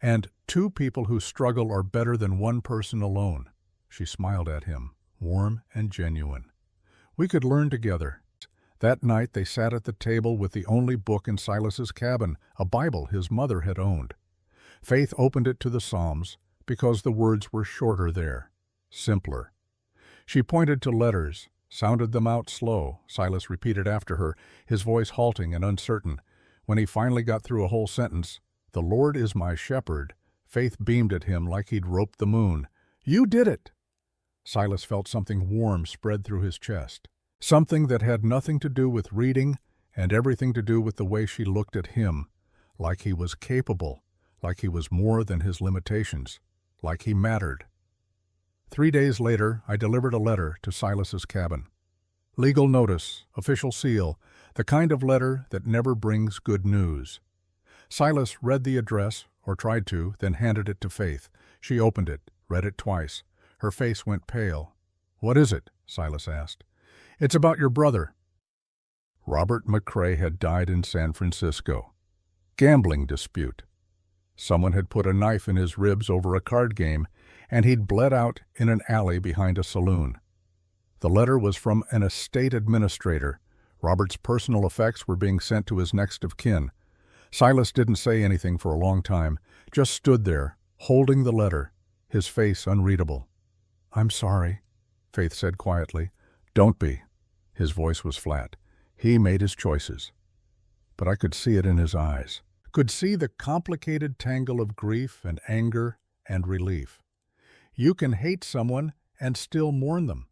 and 2 people who struggle are better than 1 person alone. She smiled at him, warm and genuine. We could learn together. That night they sat at the table with the only book in Silas's cabin, a Bible his mother had owned. Faith opened it to the Psalms because the words were shorter there, simpler. She pointed to letters, sounded them out slow. Silas repeated after her, his voice halting and uncertain. When he finally got through a whole sentence, "The Lord is my shepherd," Faith beamed at him like he'd roped the moon. "You did it!" Silas felt something warm spread through his chest, something that had nothing to do with reading and everything to do with the way she looked at him, like he was capable, like he was more than his limitations, like he mattered. 3 days later, I delivered a letter to Silas's cabin. Legal notice, official seal, the kind of letter that never brings good news. Silas read the address, or tried to, then handed it to Faith. She opened it, read it twice. Her face went pale. "What is it?" Silas asked. "It's about your brother." Robert McCrae had died in San Francisco. Gambling dispute. Someone had put a knife in his ribs over a card game, and he'd bled out in an alley behind a saloon. The letter was from an estate administrator. Robert's personal effects were being sent to his next of kin. Silas didn't say anything for a long time, just stood there, holding the letter, his face unreadable. "I'm sorry," Faith said quietly. "Don't be." His voice was flat. He made his choices. But I could see it in his eyes. Could see the complicated tangle of grief and anger and relief. You can hate someone and still mourn them,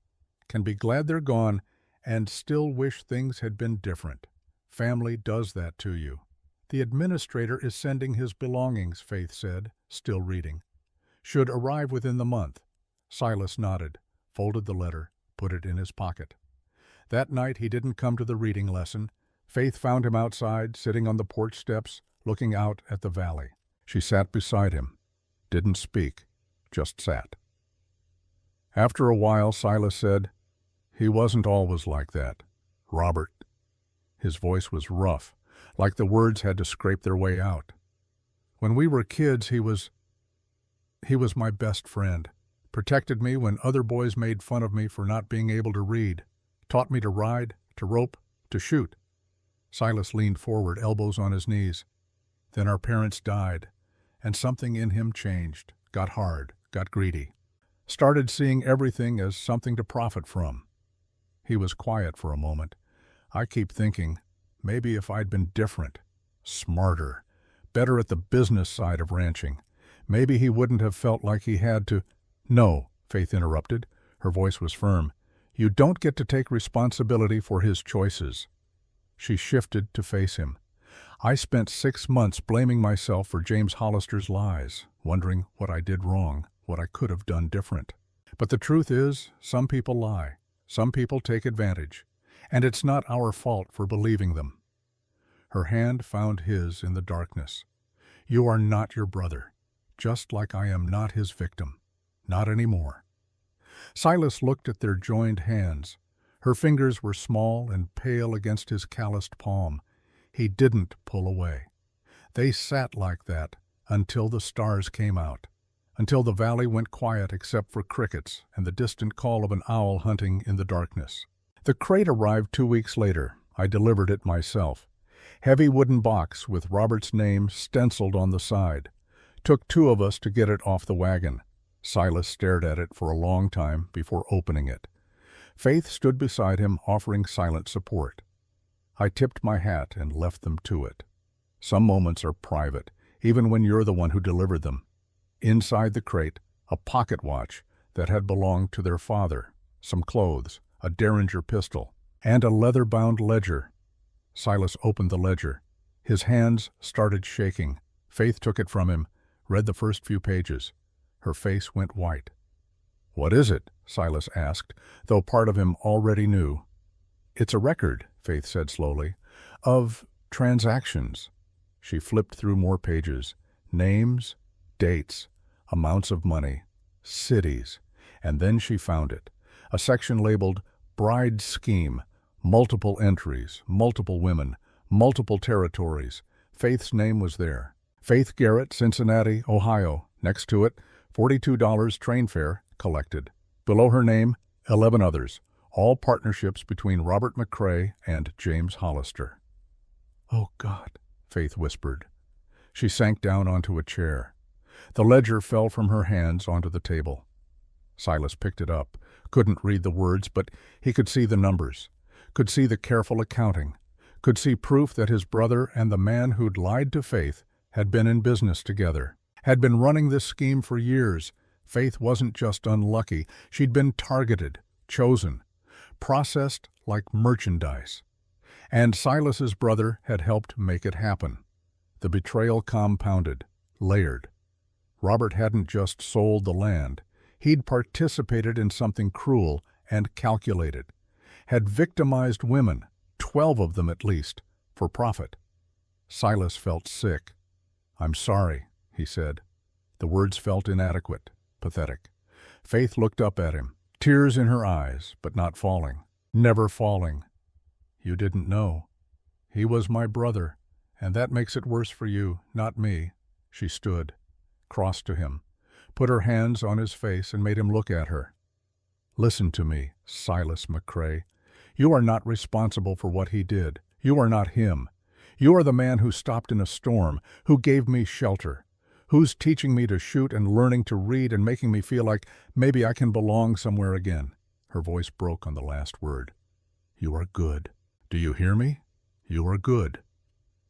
can be glad they're gone and still wish things had been different. Family does that to you. The administrator is sending his belongings, Faith said, still reading. Should arrive within the month. Silas nodded, folded the letter, put it in his pocket. That night he didn't come to the reading lesson. Faith found him outside, sitting on the porch steps, looking out at the valley. She sat beside him, didn't speak, just sat. After a while, Silas said, "He wasn't always like that. Robert." His voice was rough, like the words had to scrape their way out. "When we were kids, he was my best friend. Protected me when other boys made fun of me for not being able to read. Taught me to ride, to rope, to shoot." Silas leaned forward, elbows on his knees. "Then our parents died, and something in him changed, got hard, got greedy. Started seeing everything as something to profit from." He was quiet for a moment. "I keep thinking, maybe if I'd been different, smarter, better at the business side of ranching, maybe he wouldn't have felt like he had to—" "No," Faith interrupted. Her voice was firm. "You don't get to take responsibility for his choices." She shifted to face him. "I spent 6 months blaming myself for James Hollister's lies, wondering what I did wrong, what I could have done different. But the truth is, some people lie, some people take advantage, and it's not our fault for believing them." Her hand found his in the darkness. "You are not your brother, just like I am not his victim. Not anymore." Silas looked at their joined hands. Her fingers were small and pale against his calloused palm. He didn't pull away. They sat like that until the stars came out. until the valley went quiet except for crickets and the distant call of an owl hunting in the darkness. The crate arrived 2 weeks later. I delivered it myself. Heavy wooden box with Robert's name stenciled on the side. Took 2 of us to get it off the wagon. Silas stared at it for a long time before opening it. Faith stood beside him, offering silent support. I tipped my hat and left them to it. Some moments are private, even when you're the one who delivered them. Inside the crate, a pocket watch that had belonged to their father, some clothes, a Derringer pistol, and a leather-bound ledger. Silas opened the ledger. His hands started shaking. Faith took it from him, read the first few pages. Her face went white. "What is it?" Silas asked, though part of him already knew. "It's a record," Faith said slowly, "of transactions." She flipped through more pages. Names, dates, amounts of money, cities, and then she found it. A section labeled Bride Scheme, multiple entries, multiple women, multiple territories. Faith's name was there. Faith Garrett, Cincinnati, Ohio. Next to it, $42 train fare collected. Below her name, 11 others, all partnerships between Robert McCrae and James Hollister. "Oh, God," Faith whispered. She sank down onto a chair. The ledger fell from her hands onto the table. Silas picked it up, couldn't read the words, but he could see the numbers, could see the careful accounting, could see proof that his brother and the man who'd lied to Faith had been in business together, had been running this scheme for years. Faith wasn't just unlucky, she'd been targeted, chosen, processed like merchandise. And Silas's brother had helped make it happen. The betrayal compounded, layered. Robert hadn't just sold the land. He'd participated in something cruel and calculated. Had victimized women, 12 of them at least, for profit. Silas felt sick. "I'm sorry," he said. The words felt inadequate, pathetic. Faith looked up at him, tears in her eyes, but not falling. Never falling. "You didn't know. He was my brother, and that makes it worse for you, not me." She stood, crossed to him, put her hands on his face and made him look at her. "Listen to me, Silas McCrae. You are not responsible for what he did. You are not him. You are the man who stopped in a storm, who gave me shelter, who's teaching me to shoot and learning to read and making me feel like maybe I can belong somewhere again." Her voice broke on the last word. "You are good. Do you hear me? You are good."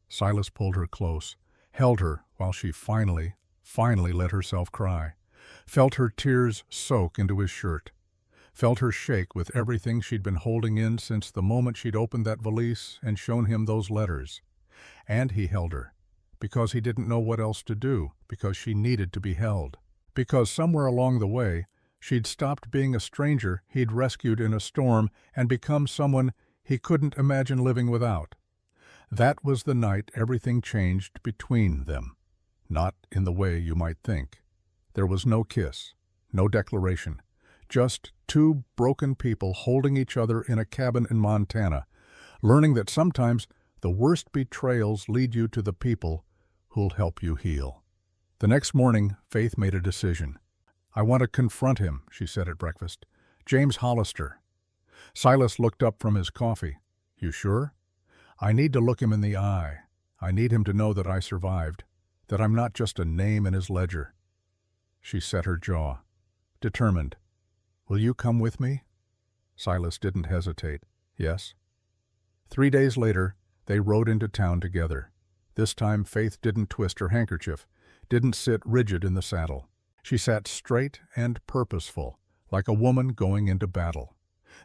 Silas pulled her close, held her while she finally let herself cry, felt her tears soak into his shirt, felt her shake with everything she'd been holding in since the moment she'd opened that valise and shown him those letters. And he held her, because he didn't know what else to do, because she needed to be held, because somewhere along the way she'd stopped being a stranger he'd rescued in a storm and become someone he couldn't imagine living without. That was the night everything changed between them. Not in the way you might think. There was no kiss, no declaration, just 2 broken people holding each other in a cabin in Montana, learning that sometimes the worst betrayals lead you to the people who'll help you heal. The next morning, Faith made a decision. "I want to confront him," she said at breakfast. "James Hollister." Silas looked up from his coffee. "You sure?" "I need to look him in the eye. I need him to know that I survived, that I'm not just a name in his ledger." She set her jaw, determined. "Will you come with me?" Silas didn't hesitate. "Yes." 3 days later, they rode into town together. This time Faith didn't twist her handkerchief, didn't sit rigid in the saddle. She sat straight and purposeful, like a woman going into battle.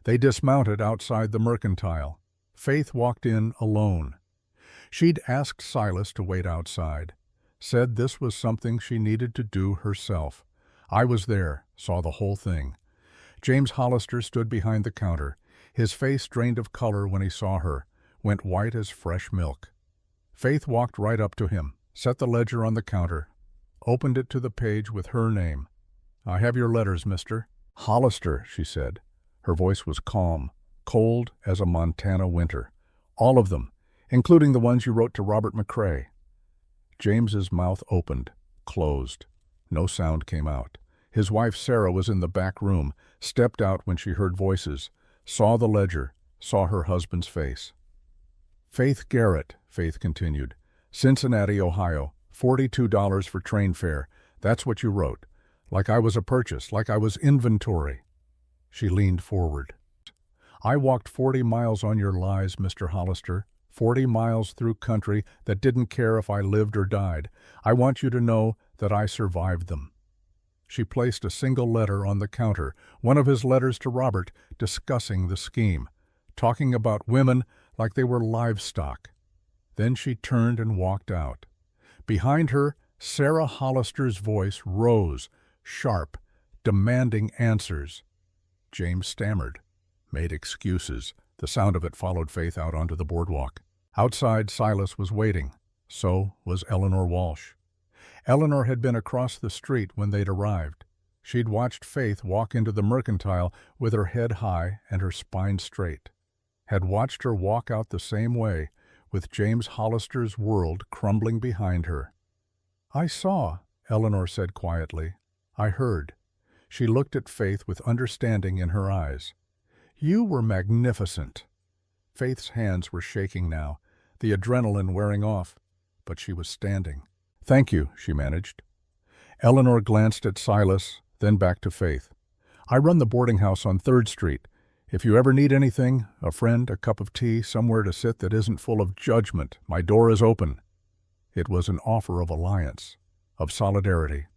They dismounted outside the mercantile. Faith walked in alone. She'd asked Silas to wait outside, said this was something she needed to do herself. I was there, saw the whole thing. James Hollister stood behind the counter. His face drained of color when he saw her, went white as fresh milk. Faith walked right up to him, set the ledger on the counter, opened it to the page with her name. "I have your letters, mister." "Hollister," she said. Her voice was calm, cold as a Montana winter. "All of them, including the ones you wrote to Robert McCrae." James's mouth opened, closed. No sound came out. His wife Sarah was in the back room, stepped out when she heard voices, saw the ledger, saw her husband's face. Faith Garrett, Faith continued. Cincinnati, Ohio. $42 for train fare. That's what you wrote. Like I was a purchase, like I was inventory. She leaned forward. I walked 40 miles on your lies, Mr. Hollister. 40 miles through country that didn't care if I lived or died. I want you to know that I survived them. She placed a single letter on the counter, one of his letters to Robert, discussing the scheme, talking about women like they were livestock. Then she turned and walked out. Behind her, Sarah Hollister's voice rose, sharp, demanding answers. James stammered, made excuses. The sound of it followed Faith out onto the boardwalk. Outside, Silas was waiting. So was Eleanor Walsh. Eleanor had been across the street when they'd arrived. She'd watched Faith walk into the Mercantile with her head high and her spine straight. Had watched her walk out the same way, with James Hollister's world crumbling behind her. I saw, Eleanor said quietly. I heard. She looked at Faith with understanding in her eyes. You were magnificent. Faith's hands were shaking now, the adrenaline wearing off, but she was standing. Thank you, she managed. Eleanor glanced at Silas, then back to Faith. I run the boarding house on 3rd Street. If you ever need anything, a friend, a cup of tea, somewhere to sit that isn't full of judgment, my door is open. It was an offer of alliance, of solidarity.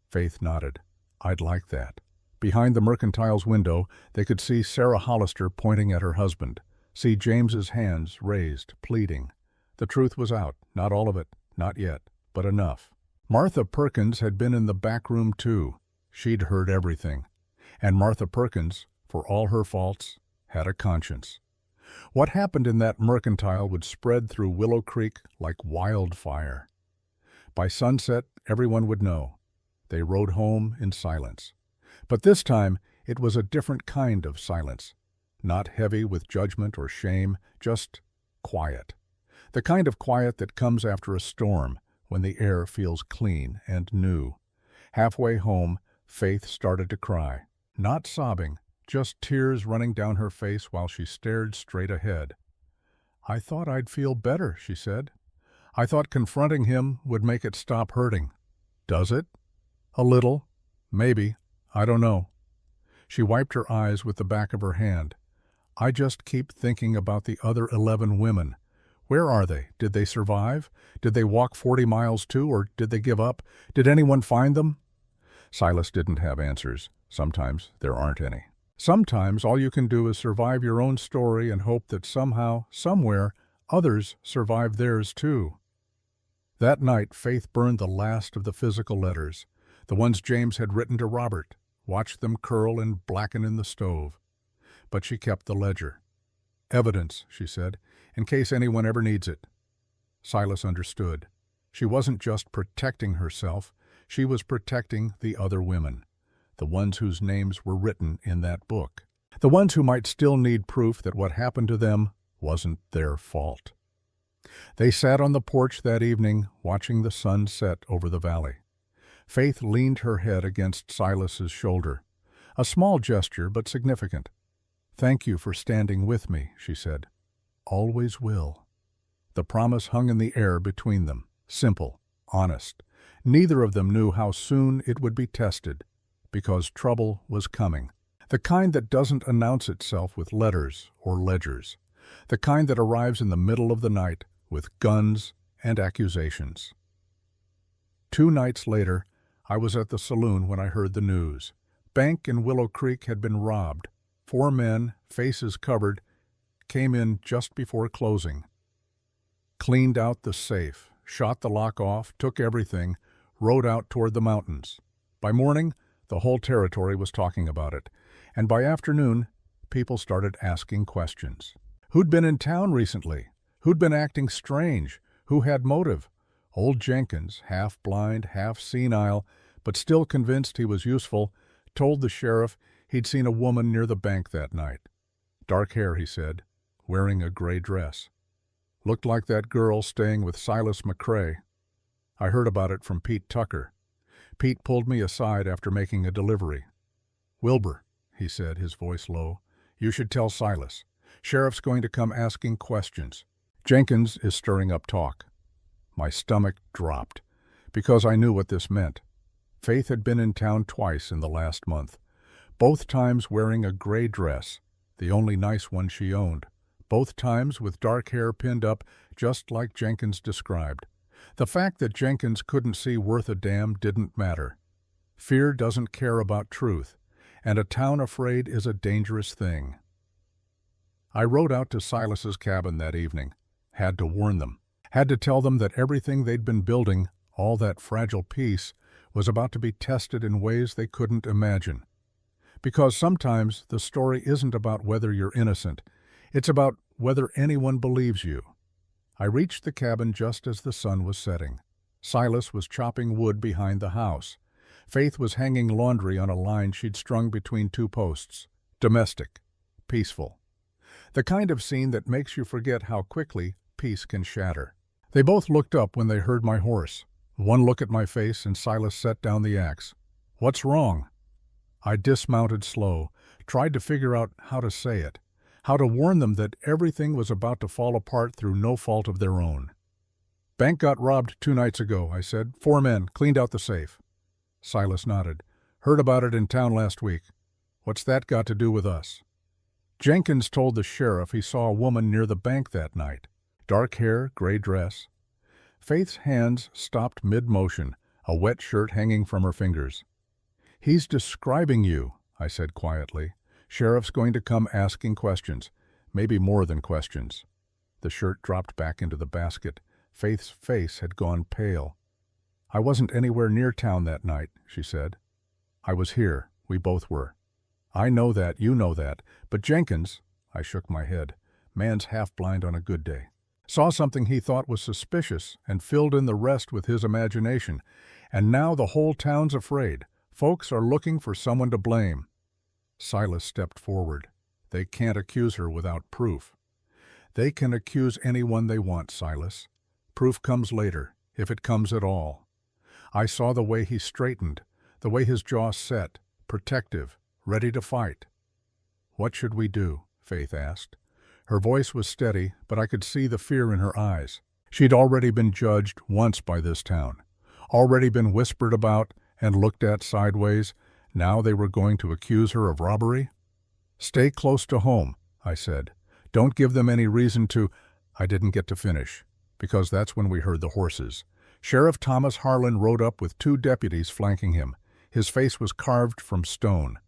Faith nodded. I'd like that. Behind the Mercantile's window, they could see Sarah Hollister pointing at her husband, see James's hands raised, pleading. The truth was out, not all of it, not yet, but enough. Martha Perkins had been in the back room too. She'd heard everything. And Martha Perkins, for all her faults, had a conscience. What happened in that Mercantile would spread through Willow Creek like wildfire. By sunset, everyone would know. They rode home in silence. But this time, it was a different kind of silence. Not heavy with judgment or shame, just quiet. The kind of quiet that comes after a storm, when the air feels clean and new. Halfway home, Faith started to cry. Not sobbing, just tears running down her face while she stared straight ahead. I thought I'd feel better, she said. I thought confronting him would make it stop hurting. Does it? A little. Maybe. I don't know. She wiped her eyes with the back of her hand. I just keep thinking about the other 11 women. Where are they? Did they survive? Did they walk 40 miles too, or did they give up? Did anyone find them? Silas didn't have answers. Sometimes there aren't any. Sometimes all you can do is survive your own story and hope that somehow, somewhere, others survive theirs too. That night, Faith burned the last of the physical letters, the ones James had written to Robert, watched them curl and blacken in the stove. But she kept the ledger. Evidence, she said, in case anyone ever needs it. Silas understood. She wasn't just protecting herself, she was protecting the other women, the ones whose names were written in that book, the ones who might still need proof that what happened to them wasn't their fault. They sat on the porch that evening, watching the sun set over the valley. Faith leaned her head against Silas's shoulder, a small gesture but significant. Thank you for standing with me, she said. Always will. The promise hung in the air between them, simple, honest. Neither of them knew how soon it would be tested, because trouble was coming. The kind that doesn't announce itself with letters or ledgers. The kind that arrives in the middle of the night with guns and accusations. 2 nights later, I was at the saloon when I heard the news. Bank in Willow Creek had been robbed. 4 men, faces covered, came in just before closing. Cleaned out the safe, shot the lock off, took everything, rode out toward the mountains. By morning, the whole territory was talking about it, and by afternoon, people started asking questions. Who'd been in town recently? Who'd been acting strange? Who had motive? Old Jenkins, half blind, half senile, but still convinced he was useful, told the sheriff he'd seen a woman near the bank that night. Dark hair, he said, wearing a gray dress. Looked like that girl staying with Silas McCrae. I heard about it from Pete Tucker. Pete pulled me aside after making a delivery. "Wilbur," he said, his voice low, "you should tell Silas. Sheriff's going to come asking questions. Jenkins is stirring up talk." My stomach dropped, because I knew what this meant. Faith had been in town twice in the last month, both times wearing a gray dress, the only nice one she owned, both times with dark hair pinned up just like Jenkins described. The fact that Jenkins couldn't see worth a damn didn't matter. Fear doesn't care about truth, and a town afraid is a dangerous thing. I rode out to Silas's cabin that evening, had to warn them, had to tell them that everything they'd been building, all that fragile peace, was about to be tested in ways they couldn't imagine. Because sometimes the story isn't about whether you're innocent, it's about whether anyone believes you. I reached the cabin just as the sun was setting. Silas was chopping wood behind the house. Faith was hanging laundry on a line she'd strung between two posts. Domestic. Peaceful. The kind of scene that makes you forget how quickly peace can shatter. They both looked up when they heard my horse. One look at my face and Silas set down the axe. "What's wrong?" I dismounted slow, tried to figure out how to say it, how to warn them that everything was about to fall apart through no fault of their own. "Bank got robbed 2 nights ago," I said. 4 men, cleaned out the safe." Silas nodded. "Heard about it in town last week. What's that got to do with us?" Jenkins told the sheriff he saw a woman near the bank that night. Dark hair, gray dress. Faith's hands stopped mid-motion, a wet shirt hanging from her fingers. "He's describing you," I said quietly. "Sheriff's going to come asking questions, maybe more than questions." The shirt dropped back into the basket. Faith's face had gone pale. "I wasn't anywhere near town that night," she said. "I was here. We both were. I know that, you know that. But Jenkins," I shook my head, man's half-blind on a good day, "saw something he thought was suspicious and filled in the rest with his imagination. And now the whole town's afraid. Folks are looking for someone to blame." Silas stepped forward. "They can't accuse her without proof." "They can accuse anyone they want, Silas. Proof comes later, if it comes at all." I saw the way he straightened, the way his jaw set, protective, ready to fight. "What should we do?" Faith asked. Her voice was steady, but I could see the fear in her eyes. She'd already been judged once by this town, already been whispered about and looked at sideways. Now they were going to accuse her of robbery? "Stay close to home," I said. "Don't give them any reason to—" I didn't get to finish, because that's when we heard the horses. Sheriff Thomas Harlan rode up with 2 deputies flanking him. His face was carved from stone,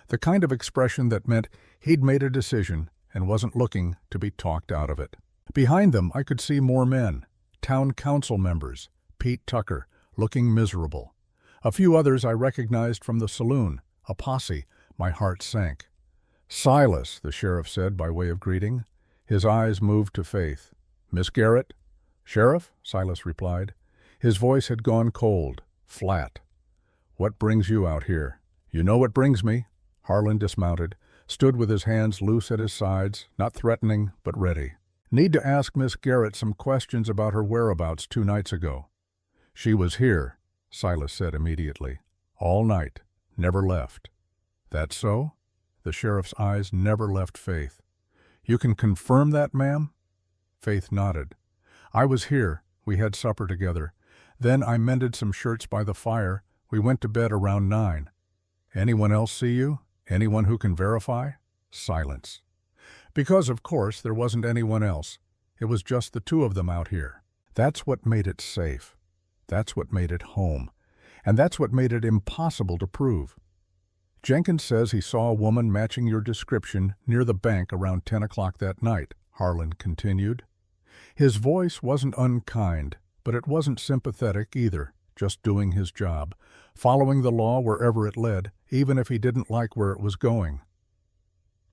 the kind of expression that meant he'd made a decision and wasn't looking to be talked out of it. Behind them I could see more men, town council members, Pete Tucker, looking miserable. A few others I recognized from the saloon, a posse. My heart sank. "Silas," the sheriff said by way of greeting. His eyes moved to Faith. "Miss Garrett?" "Sheriff," Silas replied. His voice had gone cold, flat. "What brings you out here?" "You know what brings me." Harlan dismounted, stood with his hands loose at his sides, not threatening, but ready. "Need to ask Miss Garrett some questions about her whereabouts 2 nights ago." "She was here," Silas said immediately. "All night. Never left." "That so?" The sheriff's eyes never left Faith. "You can confirm that, ma'am?" Faith nodded. "I was here. We had supper together. Then I mended some shirts by the fire. We went to bed around 9. "Anyone else see you? Anyone who can verify?" Silence. Because, of course, there wasn't anyone else. It was just the 2 of them out here. That's what made it safe. That's what made it home. And that's what made it impossible to prove. "Jenkins says he saw a woman matching your description near the bank around 10 o'clock that night," Harlan continued. His voice wasn't unkind, but it wasn't sympathetic either, just doing his job, following the law wherever it led, even if he didn't like where it was going.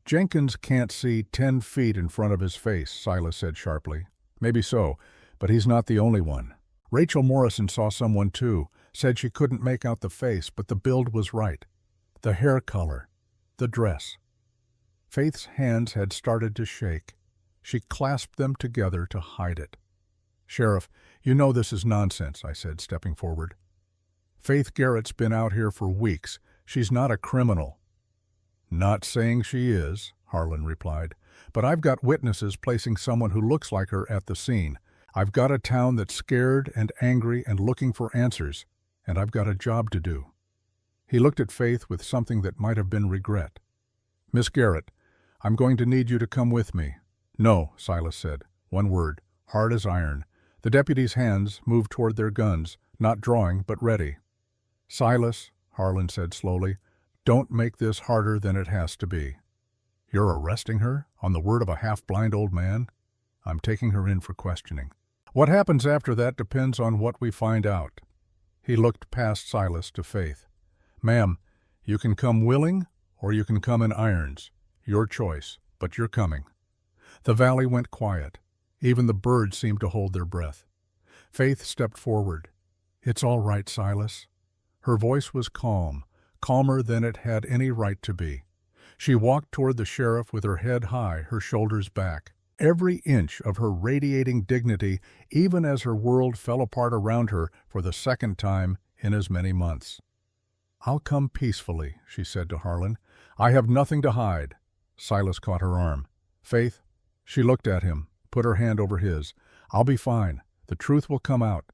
"Jenkins can't see 10 feet in front of his face," Silas said sharply. "Maybe so, but he's not the only one. Rachel Morrison saw someone too, said she couldn't make out the face, but the build was right. The hair color, the dress." Faith's hands had started to shake. She clasped them together to hide it. "Sheriff, you know this is nonsense," I said, stepping forward. Faith Garrett's been out here for weeks. She's not a criminal." "Not saying she is," Harlan replied, "but I've got witnesses placing someone who looks like her at the scene. I've got a town that's scared and angry and looking for answers, and I've got a job to do." He looked at Faith with something that might have been regret. "Miss Garrett, I'm going to need you to come with me." "No," Silas said. One word, hard as iron. The deputies' hands moved toward their guns, not drawing, but ready. "Silas," Harlan said slowly, "don't make this harder than it has to be." "You're arresting her, on the word of a half-blind old man?" "I'm taking her in for questioning. What happens after that depends on what we find out." He looked past Silas to Faith. "Ma'am, you can come willing, or you can come in irons. Your choice, but you're coming." The valley went quiet. Even the birds seemed to hold their breath. Faith stepped forward. "It's all right, Silas." Her voice was calm, calmer than it had any right to be. She walked toward the sheriff with her head high, her shoulders back. Every inch of her radiating dignity, even as her world fell apart around her for the second time in as many months. "I'll come peacefully," she said to Harlan. "I have nothing to hide." Silas caught her arm. "Faith," she looked at him, put her hand over his. "I'll be fine. The truth will come out."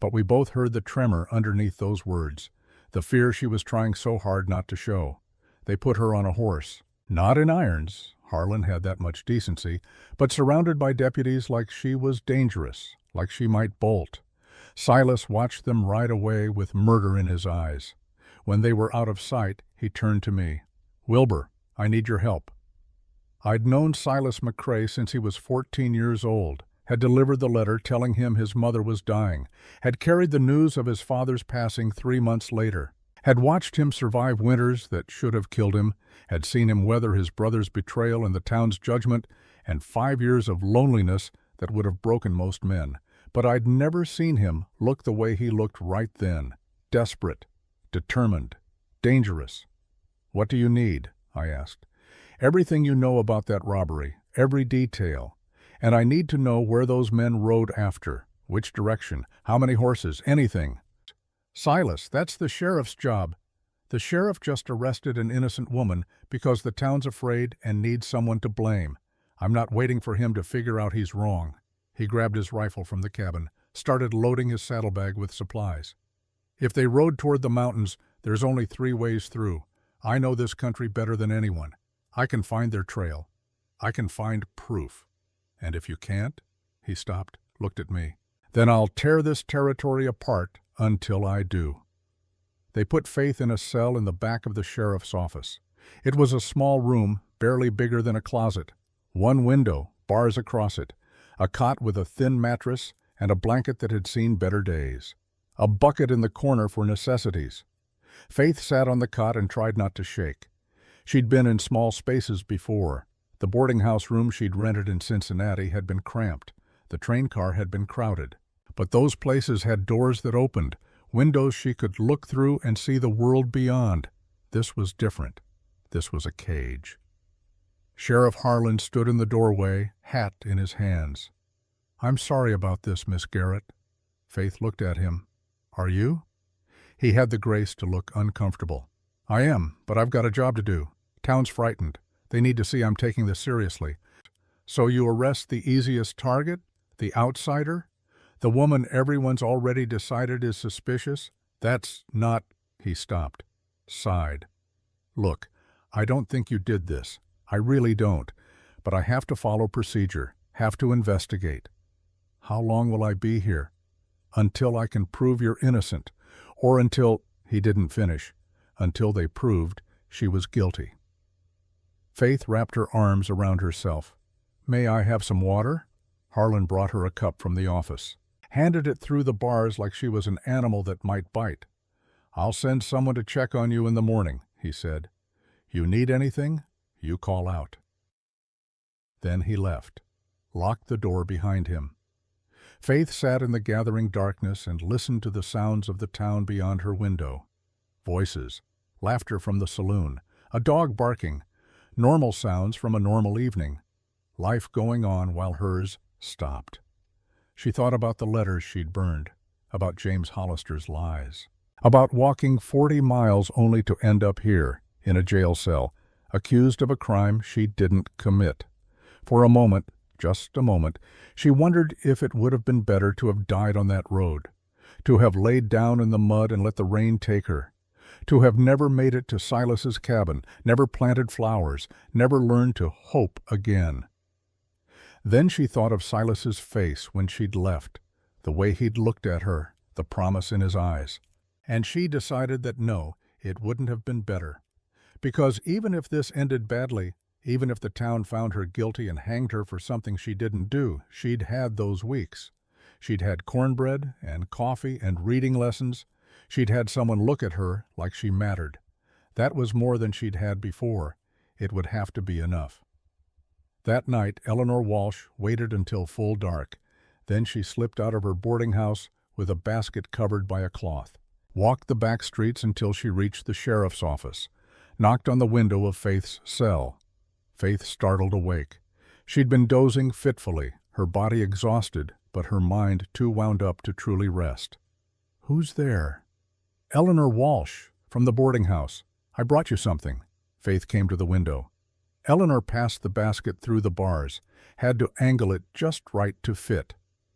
But we both heard the tremor underneath those words, the fear she was trying so hard not to show. They put her on a horse. Not in irons, Harlan had that much decency, but surrounded by deputies like she was dangerous, like she might bolt. Silas watched them ride away with murder in his eyes. When they were out of sight, he turned to me. "Wilbur, I need your help." I'd known Silas McCrae since he was 14 years old, had delivered the letter telling him his mother was dying, had carried the news of his father's passing 3 months later, had watched him survive winters that should have killed him, had seen him weather his brother's betrayal and the town's judgment, and 5 years of loneliness that would have broken most men. But I'd never seen him look the way he looked right then, desperate, determined, dangerous. "What do you need?" I asked. "Everything you know about that robbery, every detail. And I need to know where those men rode after, which direction, how many horses, anything." "Silas, that's the sheriff's job. The sheriff just arrested an innocent woman because the town's afraid and needs someone to blame. I'm not waiting for him to figure out he's wrong." He grabbed his rifle from the cabin, started loading his saddlebag with supplies. "If they rode toward the mountains, there's only 3 ways through. I know this country better than anyone. I can find their trail. I can find proof. And if you can't," he stopped, looked at me, "then I'll tear this territory apart until I do." They put Faith in a cell in the back of the sheriff's office. It was a small room, barely bigger than a closet. 1 window, bars across it, a cot with a thin mattress and a blanket that had seen better days. A bucket in the corner for necessities. Faith sat on the cot and tried not to shake. She'd been in small spaces before. The boarding house room she'd rented in Cincinnati had been cramped. The train car had been crowded. But those places had doors that opened, windows she could look through and see the world beyond. This was different. This was a cage. Sheriff Harlan stood in the doorway, hat in his hands. "I'm sorry about this, Miss Garrett." Faith looked at him. "Are you?" He had the grace to look uncomfortable. "I am, but I've got a job to do. Town's frightened. They need to see I'm taking this seriously." "So you arrest the easiest target? The outsider? The woman everyone's already decided is suspicious? That's not—" He stopped, sighed. "Look, I don't think you did this. I really don't. But I have to follow procedure, have to investigate." "How long will I be here?" "Until I can prove you're innocent. Or until—" He didn't finish. Until they proved she was guilty. Faith wrapped her arms around herself. "May I have some water?" Harlan brought her a cup from the office. Handed it through the bars like she was an animal that might bite. "I'll send someone to check on you in the morning," he said. "You need anything, you call out." Then he left, locked the door behind him. Faith sat in the gathering darkness and listened to the sounds of the town beyond her window. Voices, laughter from the saloon, a dog barking, normal sounds from a normal evening. Life going on while hers stopped. She thought about the letters she'd burned, about James Hollister's lies, About walking 40 miles only to end up here, in a jail cell, accused of a crime she didn't commit. For a moment, just a moment, she wondered if it would have been better to have died on that road, to have laid down in the mud and let the rain take her, to have never made it to Silas's cabin, never planted flowers, never learned to hope again. Then she thought of Silas's face when she'd left, the way he'd looked at her, the promise in his eyes. And she decided that no, it wouldn't have been better. Because even if this ended badly, even if the town found her guilty and hanged her for something she didn't do, she'd had those weeks. She'd had cornbread and coffee and reading lessons. She'd had someone look at her like she mattered. That was more than she'd had before. It would have to be enough. That night, Eleanor Walsh waited until full dark. Then she slipped out of her boarding house with a basket covered by a cloth, walked the back streets until she reached the sheriff's office, knocked on the window of Faith's cell. Faith startled awake. She'd been dozing fitfully, her body exhausted, but her mind too wound up to truly rest. "Who's there?" "Eleanor Walsh, from the boarding house. I brought you something." Faith came to the window. Eleanor passed the basket through the bars, had to angle it just right to fit.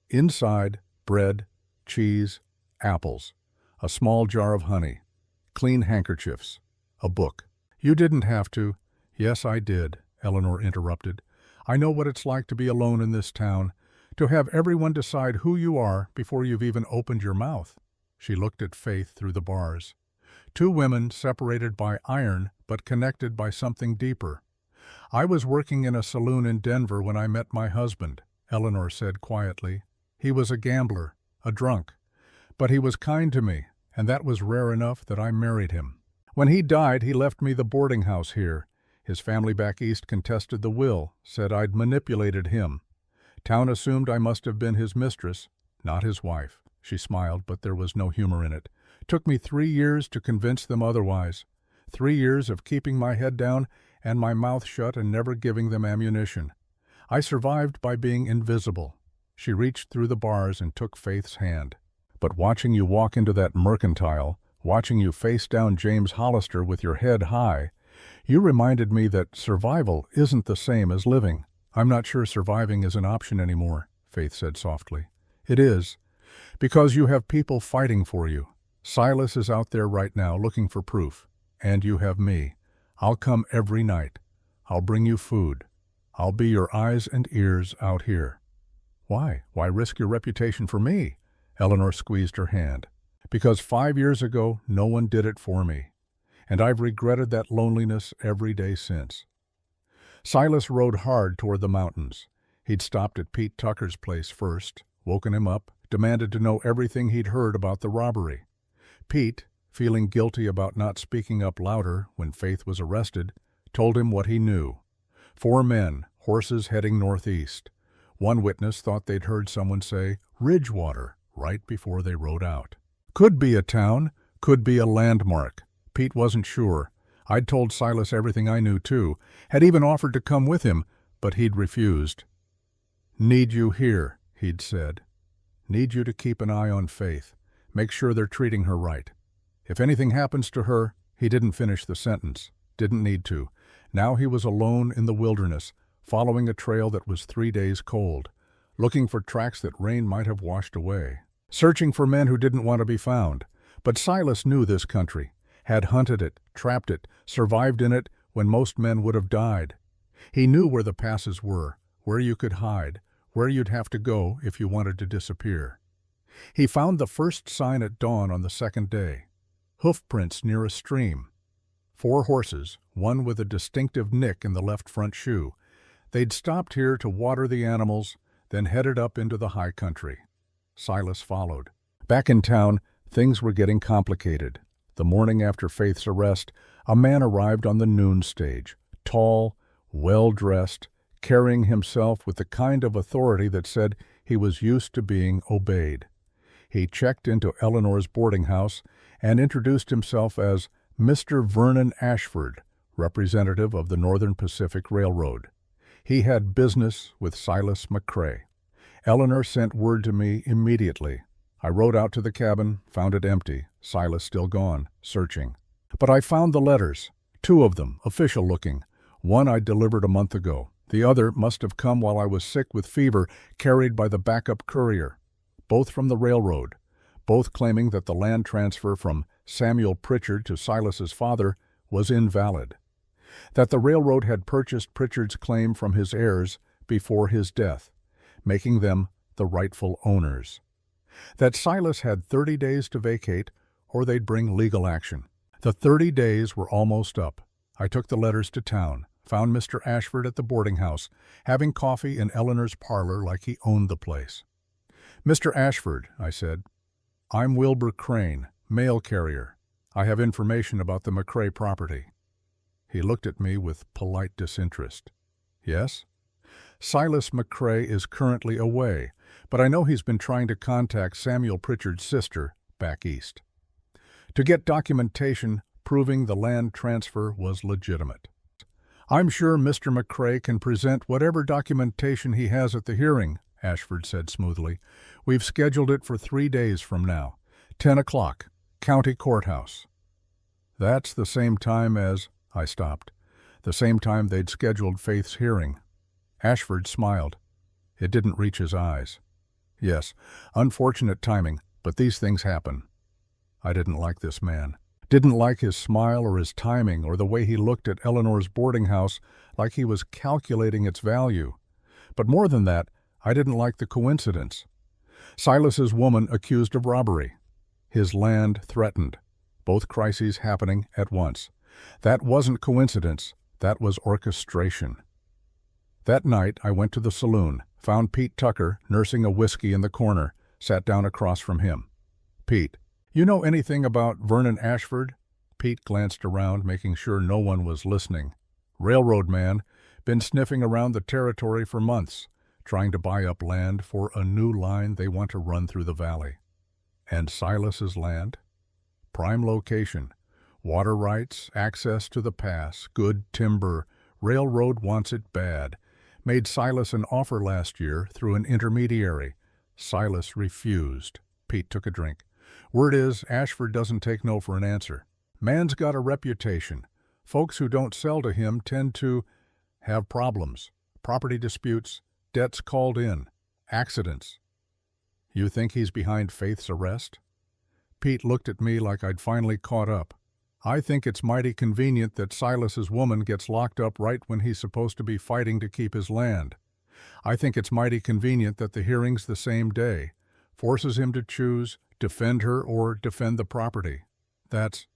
Inside, bread, cheese, apples, a small jar of honey, clean handkerchiefs, a book. "You didn't have to." "Yes, I did," Eleanor interrupted. "I know what it's like to be alone in this town, to have everyone decide who you are before you've even opened your mouth." She looked at Faith through the bars. Two women separated by iron but connected by something deeper. "I was working in a saloon in Denver when I met my husband," Eleanor said quietly. "He was a gambler, a drunk. But he was kind to me, and that was rare enough that I married him. When he died, he left me the boarding house here. His family back east contested the will, said I'd manipulated him. Town assumed I must have been his mistress, not his wife." She smiled, but there was no humor in it. "Took me 3 years to convince them otherwise. 3 years of keeping my head down and my mouth shut and never giving them ammunition. I survived by being invisible." She reached through the bars and took Faith's hand. "But watching you walk into that mercantile, watching you face down James Hollister with your head high, you reminded me that survival isn't the same as living." "I'm not sure surviving is an option anymore," Faith said softly. "It is, because you have people fighting for you. Silas is out there right now looking for proof. And you have me. I'll come every night. I'll bring you food. I'll be your eyes and ears out here." "Why? Why risk your reputation for me?" Eleanor squeezed her hand. "Because 5 years ago, no one did it for me. And I've regretted that loneliness every day since." Silas rode hard toward the mountains. He'd stopped at Pete Tucker's place first, woken him up, demanded to know everything he'd heard about the robbery. Pete, feeling guilty about not speaking up louder when Faith was arrested, told him what he knew. 4 men, horses heading northeast. One witness thought they'd heard someone say, "Ridgewater," right before they rode out. Could be a town, could be a landmark. Pete wasn't sure. I'd told Silas everything I knew too, had even offered to come with him, but he'd refused. "Need you here," he'd said. "Need you to keep an eye on Faith. Make sure they're treating her right. If anything happens to her," he didn't finish the sentence. Didn't need to. Now he was alone in the wilderness, following a trail that was 3 days cold, looking for tracks that rain might have washed away, searching for men who didn't want to be found. But Silas knew this country, had hunted it, trapped it, survived in it when most men would have died. He knew where the passes were, where you could hide, where you'd have to go if you wanted to disappear. He found the first sign at dawn on the second day. Hoof prints near a stream. 4 horses, one with a distinctive nick in the left front shoe. They'd stopped here to water the animals, then headed up into the high country. Silas followed. Back in town, things were getting complicated. The morning after Faith's arrest, a man arrived on the noon stage, tall, well-dressed, carrying himself with the kind of authority that said he was used to being obeyed. He checked into Eleanor's boarding house and introduced himself as Mr. Vernon Ashford, representative of the Northern Pacific Railroad. He had business with Silas McCrae. Eleanor sent word to me immediately. I rode out to the cabin, found it empty. Silas still gone, searching. But I found the letters, 2 of them, official-looking. One I delivered a month ago. The other must have come while I was sick with fever, carried by the backup courier. Both from the railroad. Both claiming that the land transfer from Samuel Pritchard to Silas's father was invalid. That the railroad had purchased Pritchard's claim from his heirs before his death, making them the rightful owners. That Silas had 30 days to vacate, or they'd bring legal action. The 30 days were almost up. I took the letters to town, found Mr. Ashford at the boarding house, having coffee in Eleanor's parlor like he owned the place. "Mr. Ashford," I said, "I'm Wilbur Crane, mail carrier. I have information about the McCrae property." He looked at me with polite disinterest. "Yes?" "Silas McCrae is currently away, but I know he's been trying to contact Samuel Pritchard's sister back east to get documentation proving the land transfer was legitimate. I'm sure Mr. McCrae can present whatever documentation he has at the hearing," Ashford said smoothly. "We've scheduled it for 3 days from now, 10 o'clock, County Courthouse." "That's the same time as—" I stopped. "The same time they'd scheduled Faith's hearing." Ashford smiled. It didn't reach his eyes. "Yes, unfortunate timing, but these things happen." I didn't like this man. Didn't like his smile or his timing or the way he looked at Eleanor's boarding house like he was calculating its value. But more than that, I didn't like the coincidence. Silas's woman accused of robbery. His land threatened. Both crises happening at once. That wasn't coincidence. That was orchestration. That night I went to the saloon, found Pete Tucker nursing a whiskey in the corner, sat down across from him. "Pete, you know anything about Vernon Ashford?" Pete glanced around, making sure no one was listening. "Railroad man, been sniffing around the territory for months, trying to buy up land for a new line they want to run through the valley." "And Silas's land?" "Prime location. Water rights, access to the pass, good timber. Railroad wants it bad. Made Silas an offer last year through an intermediary. Silas refused." Pete took a drink. "Word is, Ashford doesn't take no for an answer. Man's got a reputation. Folks who don't sell to him tend to have problems. Property disputes, debts called in, accidents." "You think he's behind Faith's arrest?" Pete looked at me like I'd finally caught up. "I think it's mighty convenient that Silas's woman gets locked up right when he's supposed to be fighting to keep his land. I think it's mighty convenient that the hearing's the same day. Forces him to choose, defend her or defend the property. That's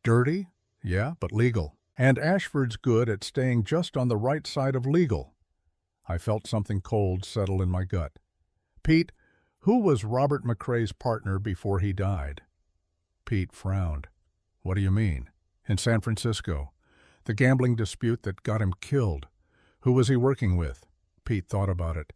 dirty? Yeah, but legal. And Ashford's good at staying just on the right side of legal." I felt something cold settle in my gut. "Pete, who was Robert McCrae's partner before he died?" Pete frowned. "What do you mean?" "In San Francisco. The gambling dispute that got him killed. Who was he working with?" Pete thought about it.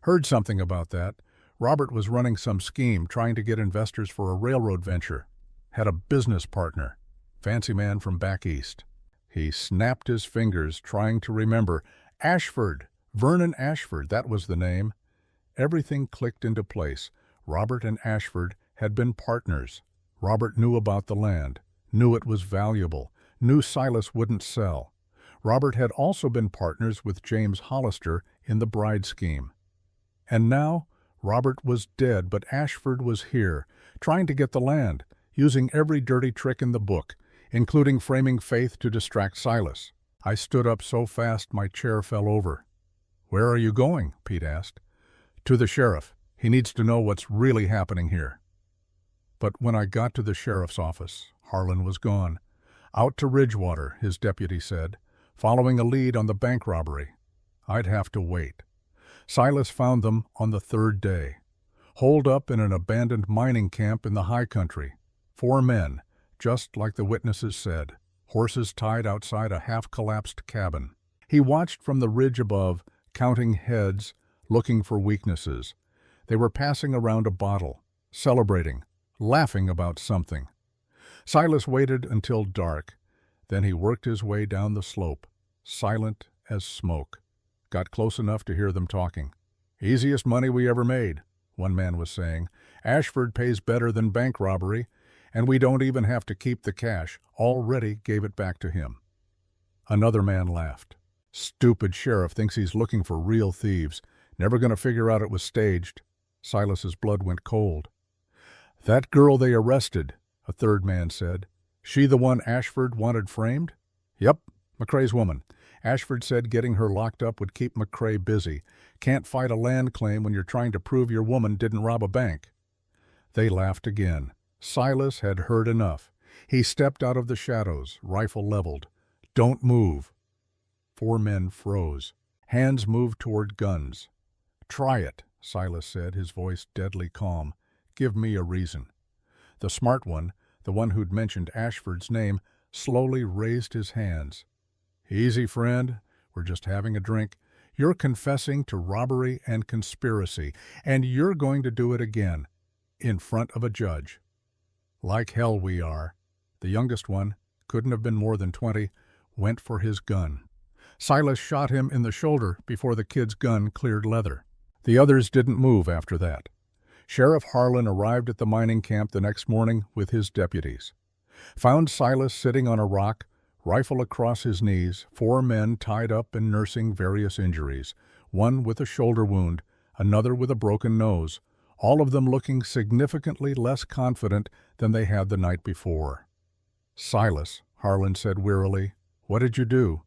"Heard something about that. Robert was running some scheme, trying to get investors for a railroad venture. Had a business partner. Fancy man from back east." He snapped his fingers, trying to remember. Ashford! Vernon Ashford, that was the name. Everything clicked into place. Robert and Ashford had been partners. Robert knew about the land, knew it was valuable, knew Silas wouldn't sell. Robert had also been partners with James Hollister in the bride scheme. And now, Robert was dead, but Ashford was here, trying to get the land, using every dirty trick in the book, including framing Faith to distract Silas. I stood up so fast my chair fell over. "Where are you going?" Pete asked. "To the sheriff. He needs to know what's really happening here." But when I got to the sheriff's office, Harlan was gone. Out to Ridgewater, his deputy said, following a lead on the bank robbery. I'd have to wait. Silas found them on the 3rd day. Holed up in an abandoned mining camp in the high country. 4 men, just like the witnesses said, horses tied outside a half-collapsed cabin. He watched from the ridge above, counting heads, looking for weaknesses. They were passing around a bottle, celebrating, laughing about something. Silas waited until dark. Then he worked his way down the slope, silent as smoke. Got close enough to hear them talking. "Easiest money we ever made," one man was saying. "Ashford pays better than bank robbery, And we don't even have to keep the cash. Already gave it back to him." Another man laughed. "Stupid sheriff thinks he's looking for real thieves. Never gonna figure out it was staged." Silas's blood went cold. "That girl they arrested," a third man said. "She the one Ashford wanted framed?" "Yep, McCrae's woman. Ashford said getting her locked up would keep McCrae busy. Can't fight a land claim when you're trying to prove your woman didn't rob a bank." They laughed again. Silas had heard enough. He stepped out of the shadows, rifle leveled. "Don't move." 4 men froze. Hands moved toward guns. "Try it," Silas said, his voice deadly calm. "Give me a reason." The smart one, the one who'd mentioned Ashford's name, slowly raised his hands. "Easy, friend. We're just having a drink. You're confessing to robbery and conspiracy, and you're going to do it again, in front of a judge." "Like hell we are." The youngest one, couldn't have been more than 20, went for his gun. Silas shot him in the shoulder before the kid's gun cleared leather. The others didn't move after that. Sheriff Harlan arrived at the mining camp the next morning with his deputies. Found Silas sitting on a rock, rifle across his knees, 4 men tied up and nursing various injuries, one with a shoulder wound, another with a broken nose, all of them looking significantly less confident than they had the night before. "Silas," Harlan said wearily, "what did you do?"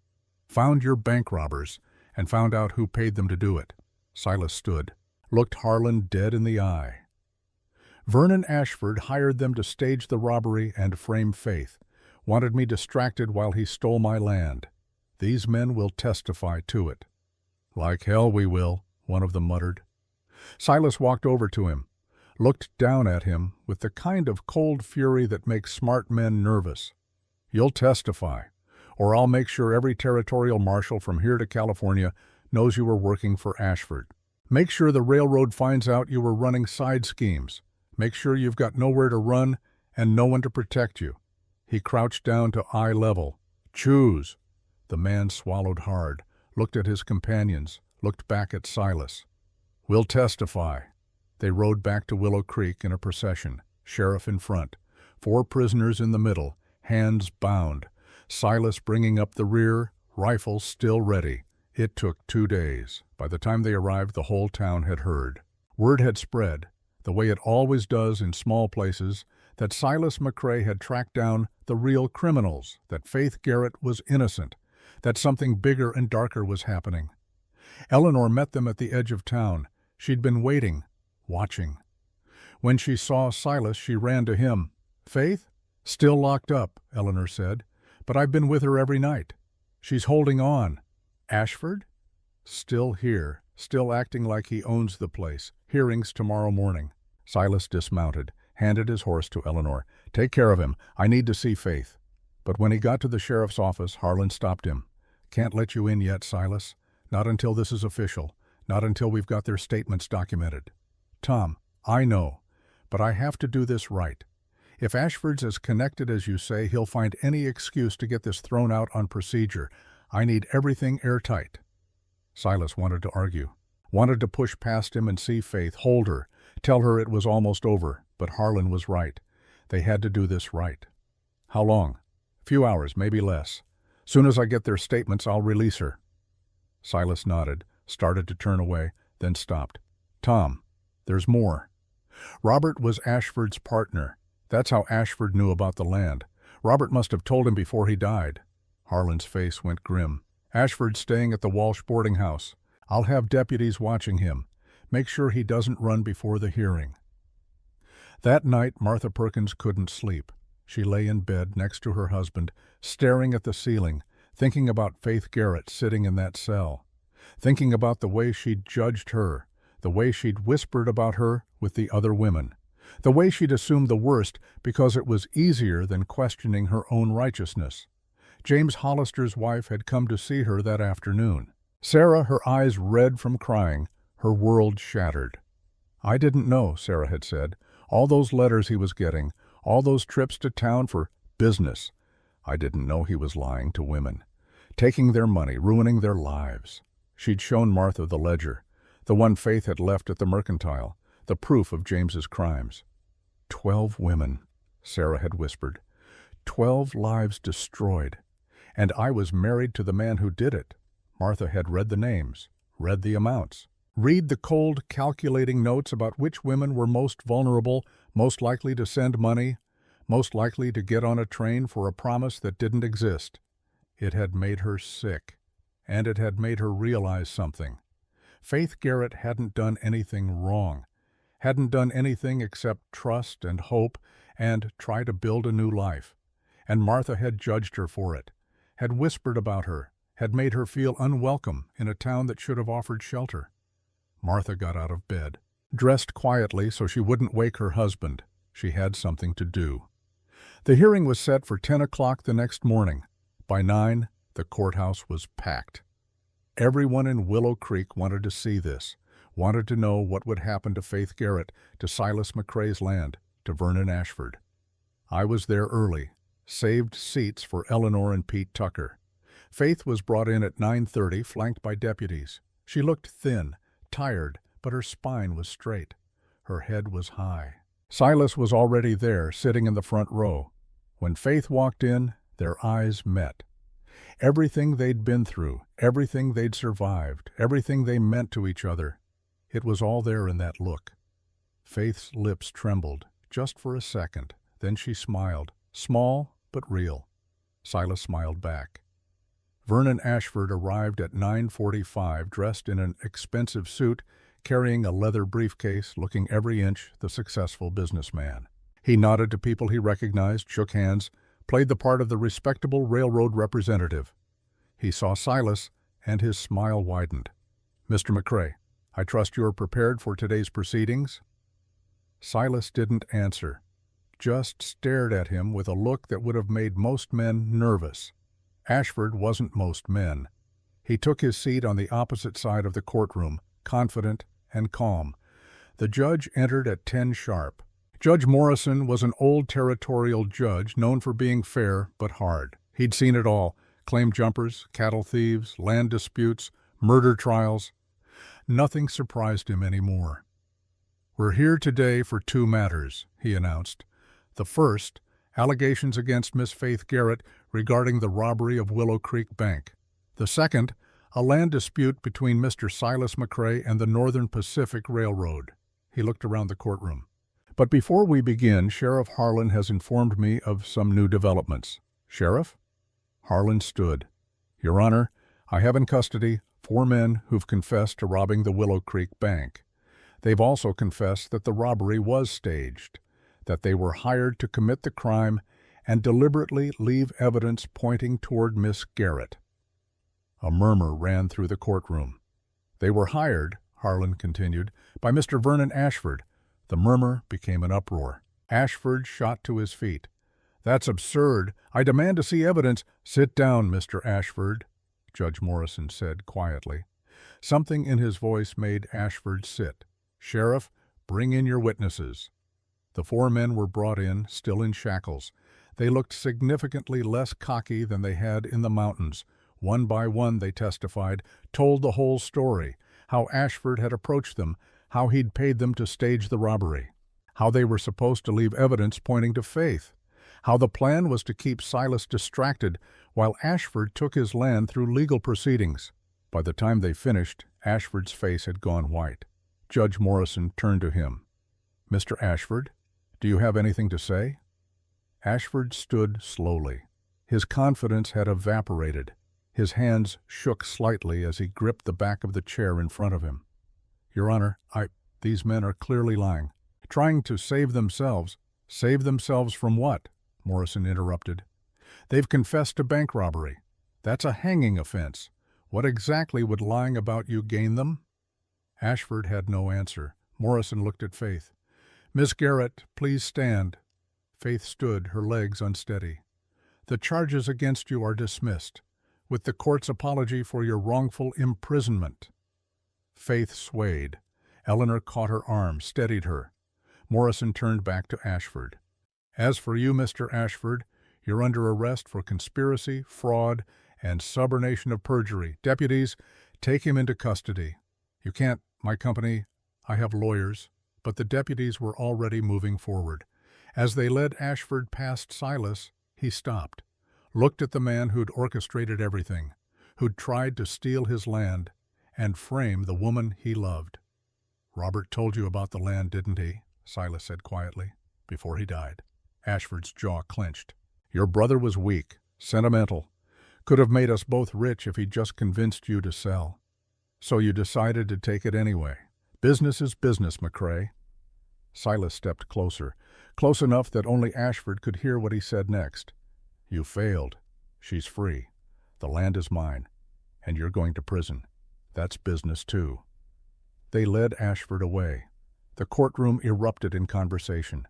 "Found your bank robbers, and found out who paid them to do it." Silas stood, looked Harlan dead in the eye. "Vernon Ashford hired them to stage the robbery and frame Faith. Wanted me distracted while he stole my land. These men will testify to it." "Like hell we will," one of them muttered. Silas walked over to him, looked down at him with the kind of cold fury that makes smart men nervous. "You'll testify, or I'll make sure every territorial marshal from here to California knows you were working for Ashford. Make sure the railroad finds out you were running side schemes. Make sure you've got nowhere to run and no one to protect you." He crouched down to eye level. "Choose." The man swallowed hard, looked at his companions, looked back at Silas. "We'll testify." They rode back to Willow Creek in a procession, sheriff in front, 4 prisoners in the middle, hands bound, Silas bringing up the rear, rifle still ready. It took 2 days. By the time they arrived, the whole town had heard. Word had spread, the way it always does in small places, that Silas McCrae had tracked down the real criminals, that Faith Garrett was innocent, that something bigger and darker was happening. Eleanor met them at the edge of town. She'd been waiting, watching. When she saw Silas, she ran to him. "Faith?" "Still locked up," Eleanor said, "but I've been with her every night. She's holding on." "Ashford?" "Still here, still acting like he owns the place. Hearings tomorrow morning." Silas dismounted, handed his horse to Eleanor. "Take care of him. I need to see Faith." But when he got to the sheriff's office, Harlan stopped him. "Can't let you in yet, Silas. Not until this is official. Not until we've got their statements documented." "Tom, I know, but I have to do this right. If Ashford's as connected as you say, he'll find any excuse to get this thrown out on procedure. I need everything airtight." Silas wanted to argue, wanted to push past him and see Faith, hold her, tell her it was almost over, but Harlan was right. They had to do this right. "How long?" "Few hours, maybe less. Soon as I get their statements, I'll release her." Silas nodded, started to turn away, then stopped. "Tom, there's more. Robert was Ashford's partner. That's how Ashford knew about the land. Robert must have told him before he died." Harlan's face went grim. "Ashford's staying at the Walsh boarding house. I'll have deputies watching him. Make sure he doesn't run before the hearing." That night, Martha Perkins couldn't sleep. She lay in bed next to her husband, staring at the ceiling, thinking about Faith Garrett sitting in that cell, thinking about the way she'd judged her, the way she'd whispered about her with the other women, the way she'd assumed the worst because it was easier than questioning her own righteousness. James Hollister's wife had come to see her that afternoon. Sarah, her eyes red from crying, her world shattered. "I didn't know," Sarah had said. "All those letters he was getting, all those trips to town for business. I didn't know he was lying to women, taking their money, ruining their lives." She'd shown Martha the ledger, the one Faith had left at the mercantile, the proof of James's crimes. 12 women. Sarah had whispered. 12 lives destroyed. And I was married to the man who did it. Martha had read the names, read the amounts. Read the cold, calculating notes about which women were most vulnerable, most likely to send money, most likely to get on a train for a promise that didn't exist. It had made her sick, and it had made her realize something. Faith Garrett hadn't done anything wrong, hadn't done anything except trust and hope and try to build a new life. And Martha had judged her for it, had whispered about her, had made her feel unwelcome in a town that should have offered shelter. Martha got out of bed, dressed quietly so she wouldn't wake her husband. She had something to do. The hearing was set for 10 o'clock the next morning. By 9, the courthouse was packed. Everyone in Willow Creek wanted to see this, wanted to know what would happen to Faith Garrett, to Silas McCrae's land, to Vernon Ashford. I was there early, saved seats for Eleanor and Pete Tucker. Faith was brought in at 9:30, flanked by deputies. She looked thin, tired, but her spine was straight. Her head was high. Silas was already there, sitting in the front row. When Faith walked in, their eyes met. Everything they'd been through, everything they'd survived, everything they meant to each other, it was all there in that look. Faith's lips trembled, just for a second. Then she smiled, small but real. Silas smiled back. Vernon Ashford arrived at 9:45, dressed in an expensive suit, carrying a leather briefcase, looking every inch the successful businessman. He nodded to people he recognized, shook hands, played the part of the respectable railroad representative. He saw Silas, and his smile widened. "Mr. McCrae, I trust you are prepared for today's proceedings?" Silas didn't answer, just stared at him with a look that would have made most men nervous. Ashford wasn't most men. He took his seat on the opposite side of the courtroom, confident and calm. The judge entered at 10 sharp. Judge Morrison was an old territorial judge known for being fair but hard. He'd seen it all: claim jumpers, cattle thieves, land disputes, murder trials. Nothing surprised him anymore. "We're here today for 2 matters," he announced. "The first, allegations against Miss Faith Garrett regarding the robbery of Willow Creek Bank. The second, a land dispute between Mr. Silas McCrae and the Northern Pacific Railroad." He looked around the courtroom. "But before we begin, Sheriff Harlan has informed me of some new developments." "Sheriff?" Harlan stood. "Your Honor, I have in custody 4 men who've confessed to robbing the Willow Creek Bank. They've also confessed that the robbery was staged, that they were hired to commit the crime and deliberately leave evidence pointing toward Miss Garrett." A murmur ran through the courtroom. "They were hired," Harlan continued, "by Mr. Vernon Ashford." The murmur became an uproar. Ashford shot to his feet. "That's absurd. I demand to see evidence." "Sit down, Mr. Ashford," Judge Morrison said quietly. Something in his voice made Ashford sit. "Sheriff, bring in your witnesses." The 4 men were brought in, still in shackles. They looked significantly less cocky than they had in the mountains. One by one, they testified, told the whole story, how Ashford had approached them, how he'd paid them to stage the robbery, how they were supposed to leave evidence pointing to Faith, how the plan was to keep Silas distracted while Ashford took his land through legal proceedings. By the time they finished, Ashford's face had gone white. Judge Morrison turned to him. "Mr. Ashford, do you have anything to say?" Ashford stood slowly. His confidence had evaporated. His hands shook slightly as he gripped the back of the chair in front of him. "Your Honor, these men are clearly lying, trying to save themselves." "Save themselves from what?" Morrison interrupted. "They've confessed to bank robbery. That's a hanging offense. What exactly would lying about you gain them?" Ashford had no answer. Morrison looked at Faith. "Miss Garrett, please stand." Faith stood, her legs unsteady. "The charges against you are dismissed, with the court's apology for your wrongful imprisonment." Faith swayed. Eleanor caught her arm, steadied her. Morrison turned back to Ashford. "As for you, Mr. Ashford, you're under arrest for conspiracy, fraud, and subornation of perjury. Deputies, take him into custody." "You can't, my company. I have lawyers." But the deputies were already moving forward. As they led Ashford past Silas, he stopped, looked at the man who'd orchestrated everything, who'd tried to steal his land and frame the woman he loved. "Robert told you about the land, didn't he?" Silas said quietly, "before he died." Ashford's jaw clenched. "Your brother was weak, sentimental, could have made us both rich if he'd just convinced you to sell. So you decided to take it anyway. Business is business, McCrae." Silas stepped closer, close enough that only Ashford could hear what he said next. "You failed. She's free. The land is mine. And you're going to prison. That's business, too." They led Ashford away. The courtroom erupted in conversation.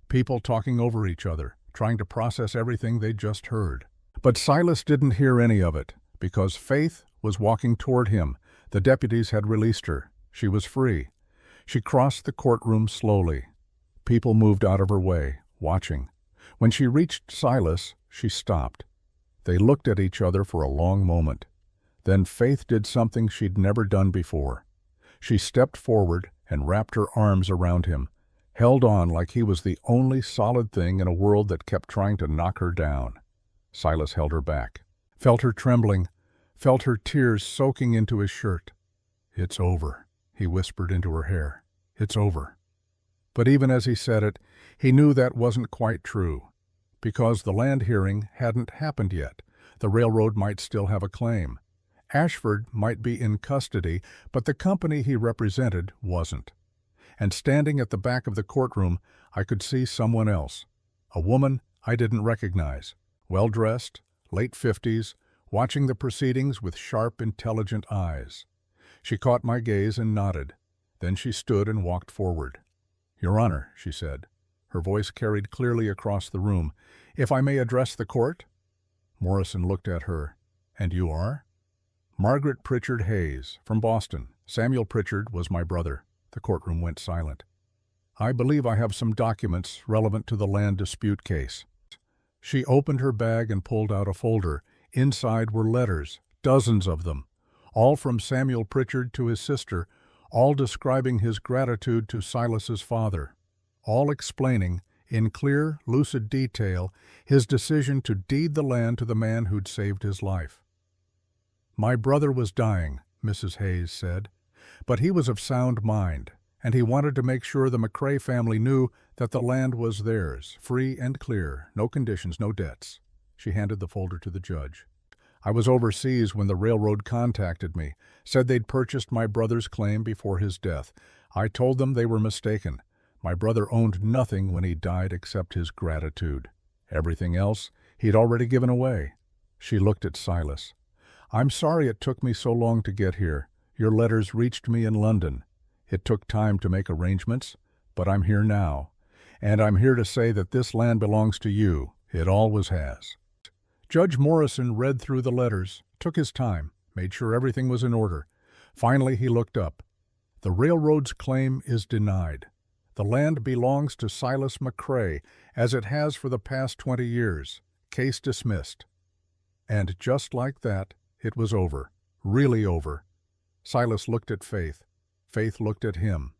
People talking over each other, trying to process everything they'd just heard. But Silas didn't hear any of it, because Faith was walking toward him. The deputies had released her. She was free. She crossed the courtroom slowly. People moved out of her way, watching. When she reached Silas, she stopped. They looked at each other for a long moment. Then Faith did something she'd never done before. She stepped forward and wrapped her arms around him, held on like he was the only solid thing in a world that kept trying to knock her down. Silas held her back, felt her trembling, felt her tears soaking into his shirt. "It's over," he whispered into her hair. "It's over." But even as he said it, he knew that wasn't quite true, because the land hearing hadn't happened yet. The railroad might still have a claim. Ashford might be in custody, but the company he represented wasn't. And standing at the back of the courtroom, I could see someone else, a woman I didn't recognize, well-dressed, late 50s, watching the proceedings with sharp, intelligent eyes. She caught my gaze and nodded. Then she stood and walked forward. "Your Honor," she said. Her voice carried clearly across the room. "If I may address the court?" Morrison looked at her. "And you are?" "Margaret Pritchard Hayes, from Boston. Samuel Pritchard was my brother." The courtroom went silent. "I believe I have some documents relevant to the land dispute case." She opened her bag and pulled out a folder. Inside were letters, dozens of them, all from Samuel Pritchard to his sister, all describing his gratitude to Silas's father, all explaining, in clear, lucid detail, his decision to deed the land to the man who'd saved his life. "My brother was dying," Mrs. Hayes said, "but he was of sound mind, and he wanted to make sure the McCrae family knew that the land was theirs, free and clear, no conditions, no debts." She handed the folder to the judge. "I was overseas when the railroad contacted me, said they'd purchased my brother's claim before his death. I told them they were mistaken. My brother owned nothing when he died except his gratitude. Everything else he'd already given away." She looked at Silas. "I'm sorry it took me so long to get here. Your letters reached me in London. It took time to make arrangements, but I'm here now. And I'm here to say that this land belongs to you. It always has." Judge Morrison read through the letters, took his time, made sure everything was in order. Finally he looked up. "The railroad's claim is denied. The land belongs to Silas McCrae, as it has for the past 20 years. Case dismissed." And just like that, it was over. Really over. Silas looked at Faith. Faith looked at him.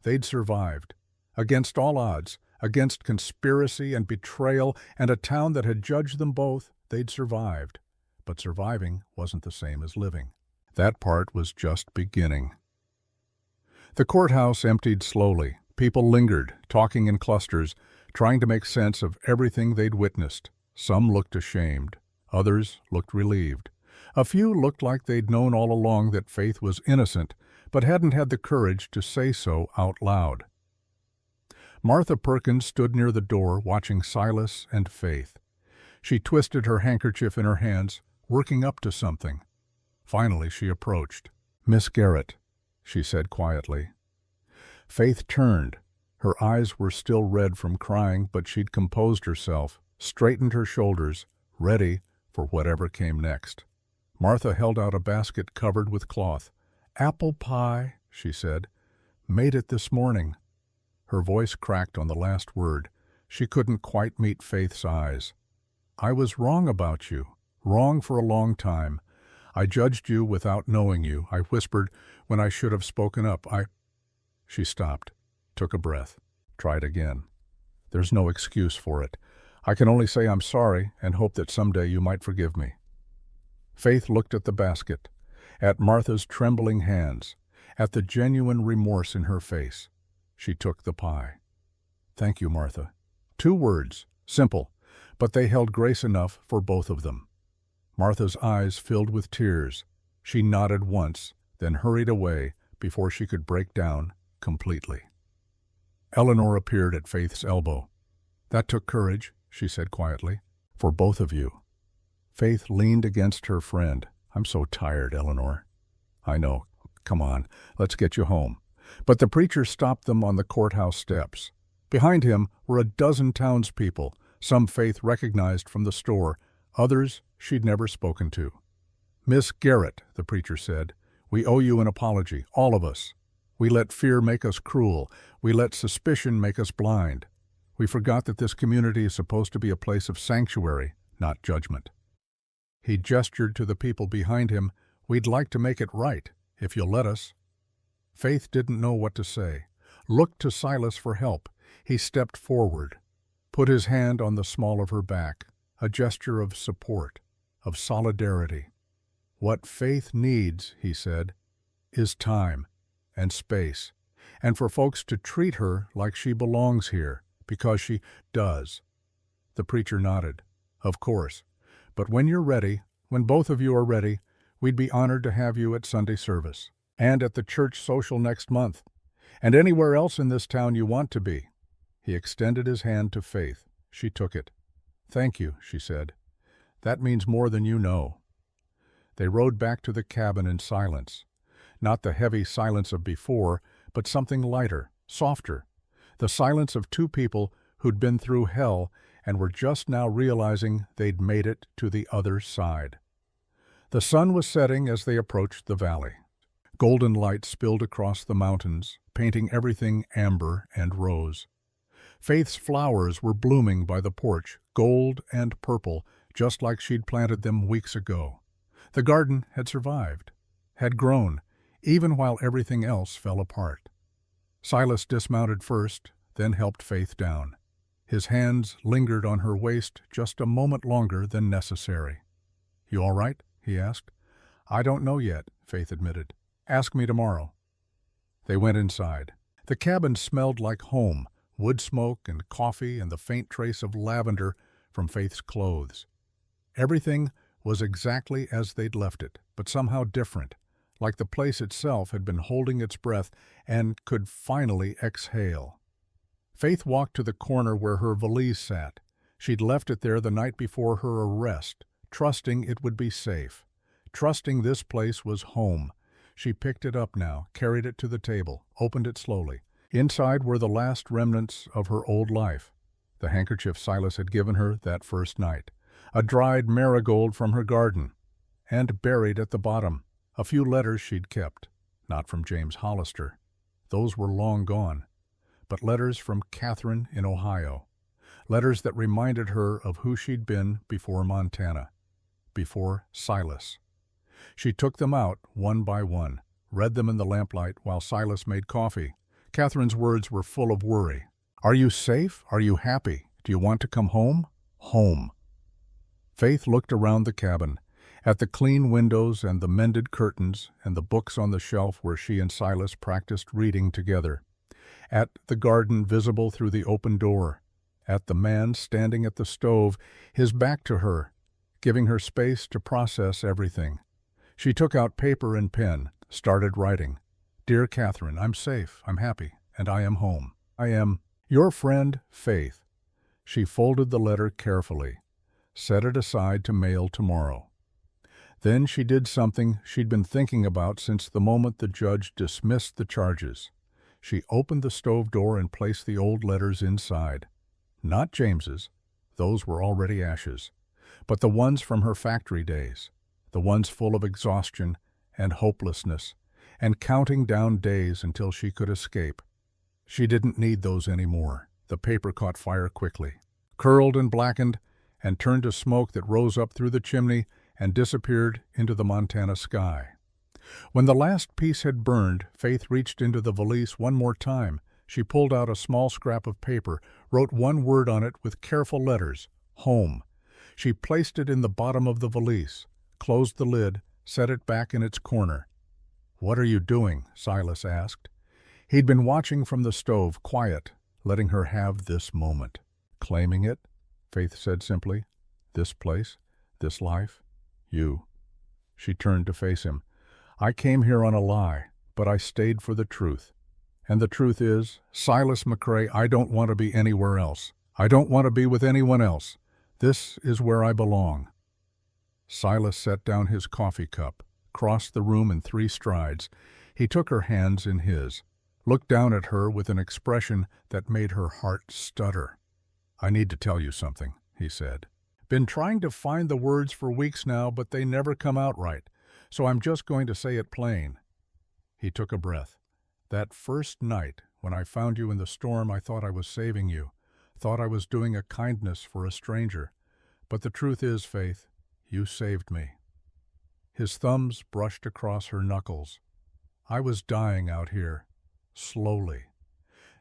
They'd survived. Against all odds, against conspiracy and betrayal and a town that had judged them both, they'd survived. But surviving wasn't the same as living. That part was just beginning. The courthouse emptied slowly. People lingered, talking in clusters, trying to make sense of everything they'd witnessed. Some looked ashamed. Others looked relieved. A few looked like they'd known all along that Faith was innocent, but hadn't had the courage to say so out loud. Martha Perkins stood near the door watching Silas and Faith. She twisted her handkerchief in her hands, working up to something. Finally she approached. "Miss Garrett," she said quietly. Faith turned. Her eyes were still red from crying, but she'd composed herself, straightened her shoulders, ready for whatever came next. Martha held out a basket covered with cloth. "Apple pie," she said. "Made it this morning." Her voice cracked on the last word. She couldn't quite meet Faith's eyes. "I was wrong about you, wrong for a long time. I judged you without knowing you. I whispered when I should have spoken up. She stopped, took a breath, tried again. There's no excuse for it. I can only say I'm sorry and hope that someday you might forgive me." Faith looked at the basket, at Martha's trembling hands, at the genuine remorse in her face. She took the pie. "Thank you, Martha." 2 words, simple, but they held grace enough for both of them. Martha's eyes filled with tears. She nodded once, then hurried away before she could break down completely. Eleanor appeared at Faith's elbow. "That took courage," she said quietly, "for both of you." Faith leaned against her friend. "I'm so tired, Eleanor." "I know. Come on, let's get you home." But the preacher stopped them on the courthouse steps. Behind him were a dozen townspeople, some Faith recognized from the store, others she'd never spoken to. "Miss Garrett," the preacher said, "we owe you an apology, all of us. We let fear make us cruel. We let suspicion make us blind. We forgot that this community is supposed to be a place of sanctuary, not judgment." He gestured to the people behind him. "We'd like to make it right, if you'll let us." Faith didn't know what to say. Looked to Silas for help. He stepped forward, put his hand on the small of her back, a gesture of support, of solidarity. "What Faith needs," he said, "is time and space, and for folks to treat her like she belongs here, because she does." The preacher nodded. "Of course. But when you're ready, when both of you are ready, we'd be honored to have you at Sunday service, and at the church social next month, and anywhere else in this town you want to be." He extended his hand to Faith. She took it. "Thank you," she said. "That means more than you know." They rode back to the cabin in silence. Not the heavy silence of before, but something lighter, softer. The silence of 2 people who'd been through hell and were just now realizing they'd made it to the other side. The sun was setting as they approached the valley. Golden light spilled across the mountains, painting everything amber and rose. Faith's flowers were blooming by the porch, gold and purple, just like she'd planted them weeks ago. The garden had survived, had grown, even while everything else fell apart. Silas dismounted first, then helped Faith down. His hands lingered on her waist just a moment longer than necessary. "You all right?" he asked. "I don't know yet," Faith admitted. "Ask me tomorrow." They went inside. The cabin smelled like home, wood smoke and coffee and the faint trace of lavender from Faith's clothes. Everything was exactly as they'd left it, but somehow different, like the place itself had been holding its breath and could finally exhale. Faith walked to the corner where her valise sat. She'd left it there the night before her arrest, trusting it would be safe, trusting this place was home. She picked it up now, carried it to the table, opened it slowly. Inside were the last remnants of her old life. The handkerchief Silas had given her that first night, a dried marigold from her garden, and buried at the bottom, a few letters she'd kept, not from James Hollister. Those were long gone. But letters from Catherine in Ohio, letters that reminded her of who she'd been before Montana, before Silas. She took them out one by one, read them in the lamplight while Silas made coffee. Catherine's words were full of worry. "Are you safe? Are you happy? Do you want to come home? Home." Faith looked around the cabin, at the clean windows and the mended curtains and the books on the shelf where she and Silas practiced reading together, at the garden visible through the open door, at the man standing at the stove, his back to her, giving her space to process everything. She took out paper and pen, started writing. "Dear Catherine, I'm safe, I'm happy, and I am home. I am your friend, Faith." She folded the letter carefully, set it aside to mail tomorrow. Then she did something she'd been thinking about since the moment the judge dismissed the charges. She opened the stove door and placed the old letters inside. Not James's, those were already ashes, but the ones from her factory days, the ones full of exhaustion and hopelessness, and counting down days until she could escape. She didn't need those anymore. The paper caught fire quickly, curled and blackened, and turned to smoke that rose up through the chimney and disappeared into the Montana sky. When the last piece had burned, Faith reached into the valise one more time, She pulled out a small scrap of paper, wrote one word on it with careful letters, home. She placed it in the bottom of the valise, closed the lid, set it back in its corner. "What are you doing?" Silas asked. He'd been watching from the stove, quiet, letting her have this moment. "Claiming it," Faith said simply. "This place, this life, you." She turned to face him. "I came here on a lie, but I stayed for the truth. And the truth is, Silas McCrae, I don't want to be anywhere else. I don't want to be with anyone else. This is where I belong." Silas set down his coffee cup, crossed the room in 3 strides. He took her hands in his, looked down at her with an expression that made her heart stutter. "I need to tell you something," he said. "Been trying to find the words for weeks now, but they never come out right, so I'm just going to say it plain." He took a breath. "That first night, when I found you in the storm, I thought I was saving you, thought I was doing a kindness for a stranger. But the truth is, Faith, you saved me." His thumbs brushed across her knuckles. "I was dying out here, slowly.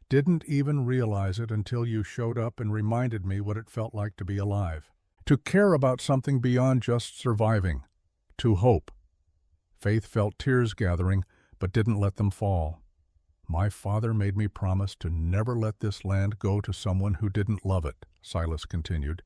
Didn't even realize it until you showed up and reminded me what it felt like to be alive. To care about something beyond just surviving. To hope." Faith felt tears gathering, but didn't let them fall. "My father made me promise to never let this land go to someone who didn't love it," Silas continued.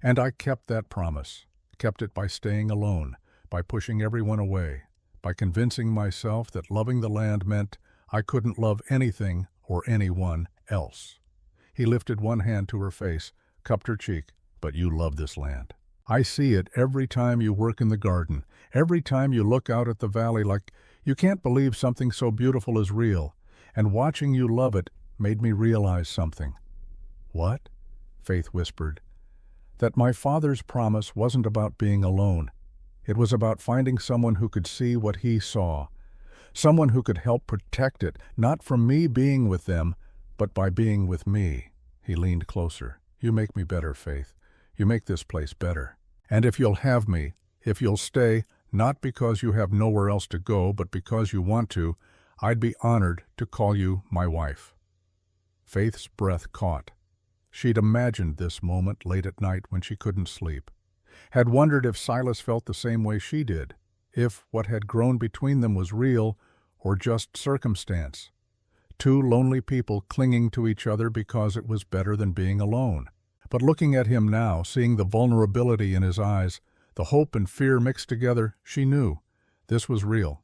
"And I kept that promise, kept it by staying alone, by pushing everyone away, by convincing myself that loving the land meant I couldn't love anything or anyone else." He lifted one hand to her face, cupped her cheek. "But you love this land. I see it every time you work in the garden, every time you look out at the valley like you can't believe something so beautiful is real. And watching you love it made me realize something." "What?" Faith whispered. "That my father's promise wasn't about being alone. It was about finding someone who could see what he saw. Someone who could help protect it, not from me being with them, but by being with me." He leaned closer. "You make me better, Faith. You make this place better. And if you'll have me, if you'll stay, not because you have nowhere else to go, but because you want to, I'd be honored to call you my wife." Faith's breath caught. She'd imagined this moment late at night when she couldn't sleep. Had wondered if Silas felt the same way she did, if what had grown between them was real or just circumstance. 2 lonely people clinging to each other because it was better than being alone. But looking at him now, seeing the vulnerability in his eyes, the hope and fear mixed together, she knew this was real.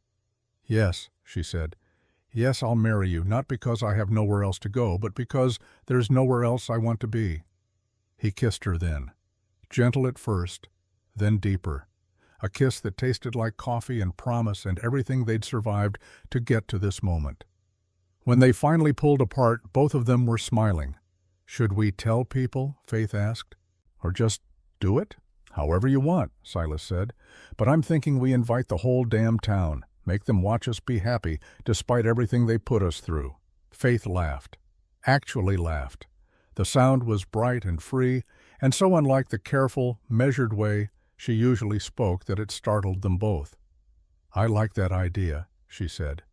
"Yes," she said. "Yes, I'll marry you, not because I have nowhere else to go, but because there's nowhere else I want to be." He kissed her then. Gentle at first, then deeper. A kiss that tasted like coffee and promise and everything they'd survived to get to this moment. When they finally pulled apart, both of them were smiling. "Should we tell people?" Faith asked. "Or just do it?" "However you want," Silas said. "But I'm thinking we invite the whole damn town. Make them watch us be happy, despite everything they put us through." Faith laughed. Actually laughed. The sound was bright and free, and so unlike the careful, measured way she usually spoke that it startled them both. "I like that idea," she said.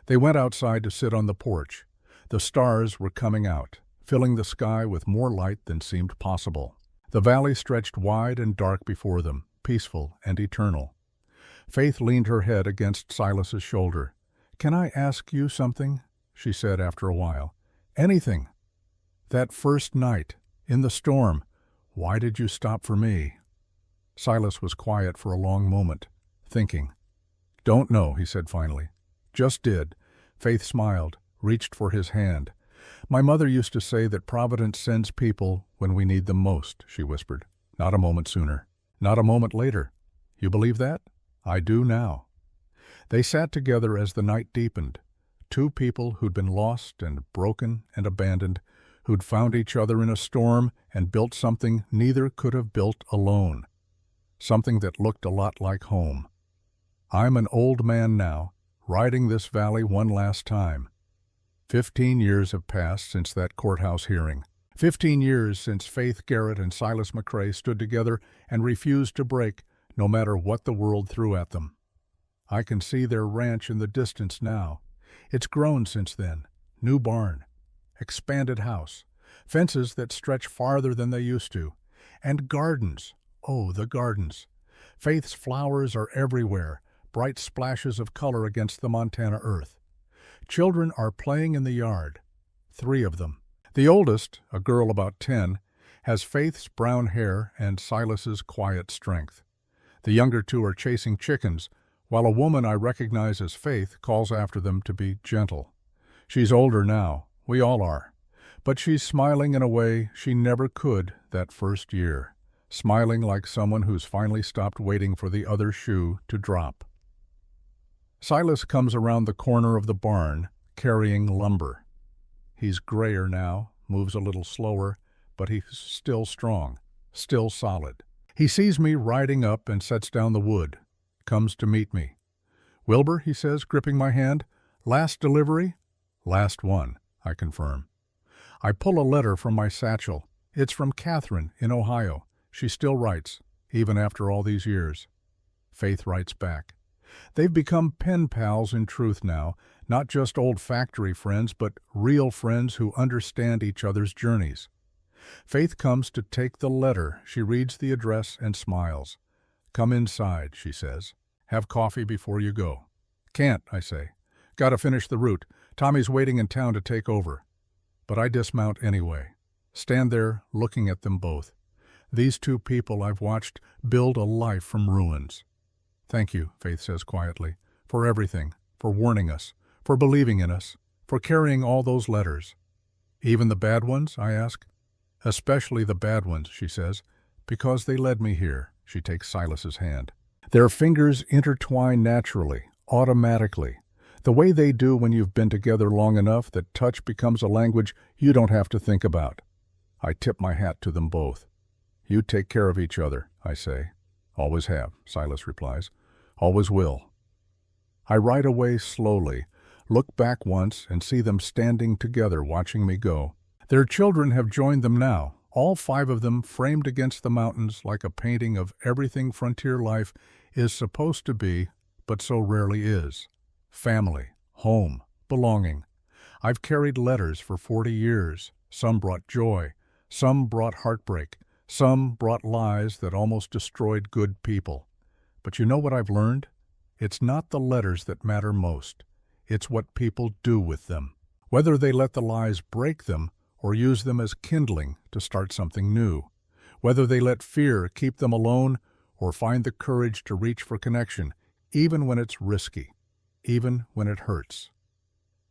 They went outside to sit on the porch. The stars were coming out, filling the sky with more light than seemed possible. The valley stretched wide and dark before them, peaceful and eternal. Faith leaned her head against Silas's shoulder. "Can I ask you something?" she said after a while. "Anything. That first night, in the storm, why did you stop for me?" Silas was quiet for a long moment, thinking. "Don't know," he said finally. "Just did." Faith smiled, reached for his hand. "My mother used to say that Providence sends people when we need them most," she whispered. "Not a moment sooner. Not a moment later. You believe that? I do now." They sat together as the night deepened. 2 people who'd been lost and broken and abandoned, who'd found each other in a storm and built something neither could have built alone. Something that looked a lot like home. I'm an old man now, riding this valley one last time. 15 years have passed since that courthouse hearing. 15 years since Faith Garrett and Silas McCrae stood together and refused to break, no matter what the world threw at them. I can see their ranch in the distance now. It's grown since then. New barn, expanded house, fences that stretch farther than they used to, and gardens. Oh, the gardens. Faith's flowers are everywhere, bright splashes of color against the Montana earth. Children are playing in the yard, 3 of them. The oldest, a girl about 10, has Faith's brown hair and Silas's quiet strength. The younger 2 are chasing chickens, while a woman I recognize as Faith calls after them to be gentle. She's older now, we all are, but she's smiling in a way she never could that first year, smiling like someone who's finally stopped waiting for the other shoe to drop. Silas comes around the corner of the barn, carrying lumber. He's grayer now, moves a little slower, but he's still strong, still solid. He sees me riding up and sets down the wood, comes to meet me. "Wilbur," he says, gripping my hand, "last delivery?" "Last one," I confirm. I pull a letter from my satchel. It's from Catherine in Ohio. She still writes, even after all these years. Faith writes back. They've become pen pals in truth now, not just old factory friends, but real friends who understand each other's journeys. Faith comes to take the letter. She reads the address and smiles. "Come inside," she says. "Have coffee before you go." "Can't," I say. "Gotta finish the route. Tommy's waiting in town to take over." But I dismount anyway. Stand there looking at them both. These 2 people I've watched build a life from ruins. "Thank you," Faith says quietly, "for everything, for warning us, for believing in us, for carrying all those letters." "Even the bad ones?" I ask. "Especially the bad ones," she says, "because they led me here." She takes Silas's hand. Their fingers intertwine naturally, automatically, the way they do when you've been together long enough that touch becomes a language you don't have to think about. I tip my hat to them both. "You take care of each other," I say. "Always have," Silas replies. "Always will." I ride away slowly, look back once and see them standing together watching me go. Their children have joined them now, all 5 of them framed against the mountains like a painting of everything frontier life is supposed to be, but so rarely is. Family, home, belonging. I've carried letters for 40 years. Some brought joy, some brought heartbreak, some brought lies that almost destroyed good people. But you know what I've learned? It's not the letters that matter most. It's what people do with them. Whether they let the lies break them or use them as kindling to start something new. Whether they let fear keep them alone or find the courage to reach for connection, even when it's risky, even when it hurts.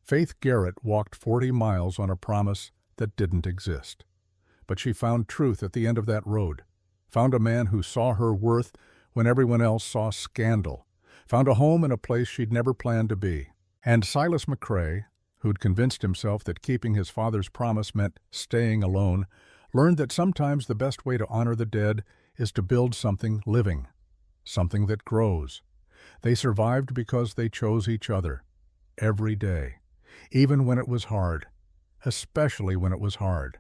Faith Garrett walked 40 miles on a promise that didn't exist. But she found truth at the end of that road, found a man who saw her worth when everyone else saw scandal, found a home in a place she'd never planned to be. And Silas McCrae, who'd convinced himself that keeping his father's promise meant staying alone, learned that sometimes the best way to honor the dead is to build something living, something that grows. They survived because they chose each other, every day, even when it was hard, especially when it was hard.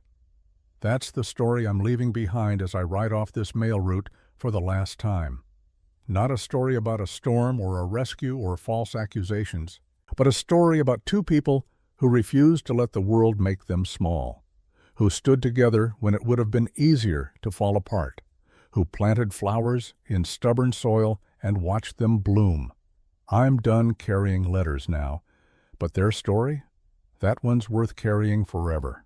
That's the story I'm leaving behind as I ride off this mail route for the last time. Not a story about a storm or a rescue or false accusations, but a story about 2 people who refused to let the world make them small, who stood together when it would have been easier to fall apart, who planted flowers in stubborn soil and watched them bloom. I'm done carrying letters now, but their story? That one's worth carrying forever.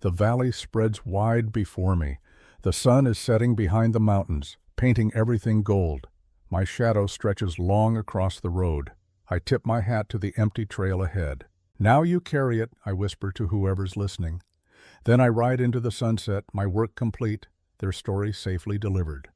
The valley spreads wide before me. The sun is setting behind the mountains, painting everything gold. My shadow stretches long across the road. I tip my hat to the empty trail ahead. "Now you carry it," I whisper to whoever's listening. Then I ride into the sunset, my work complete, their story safely delivered.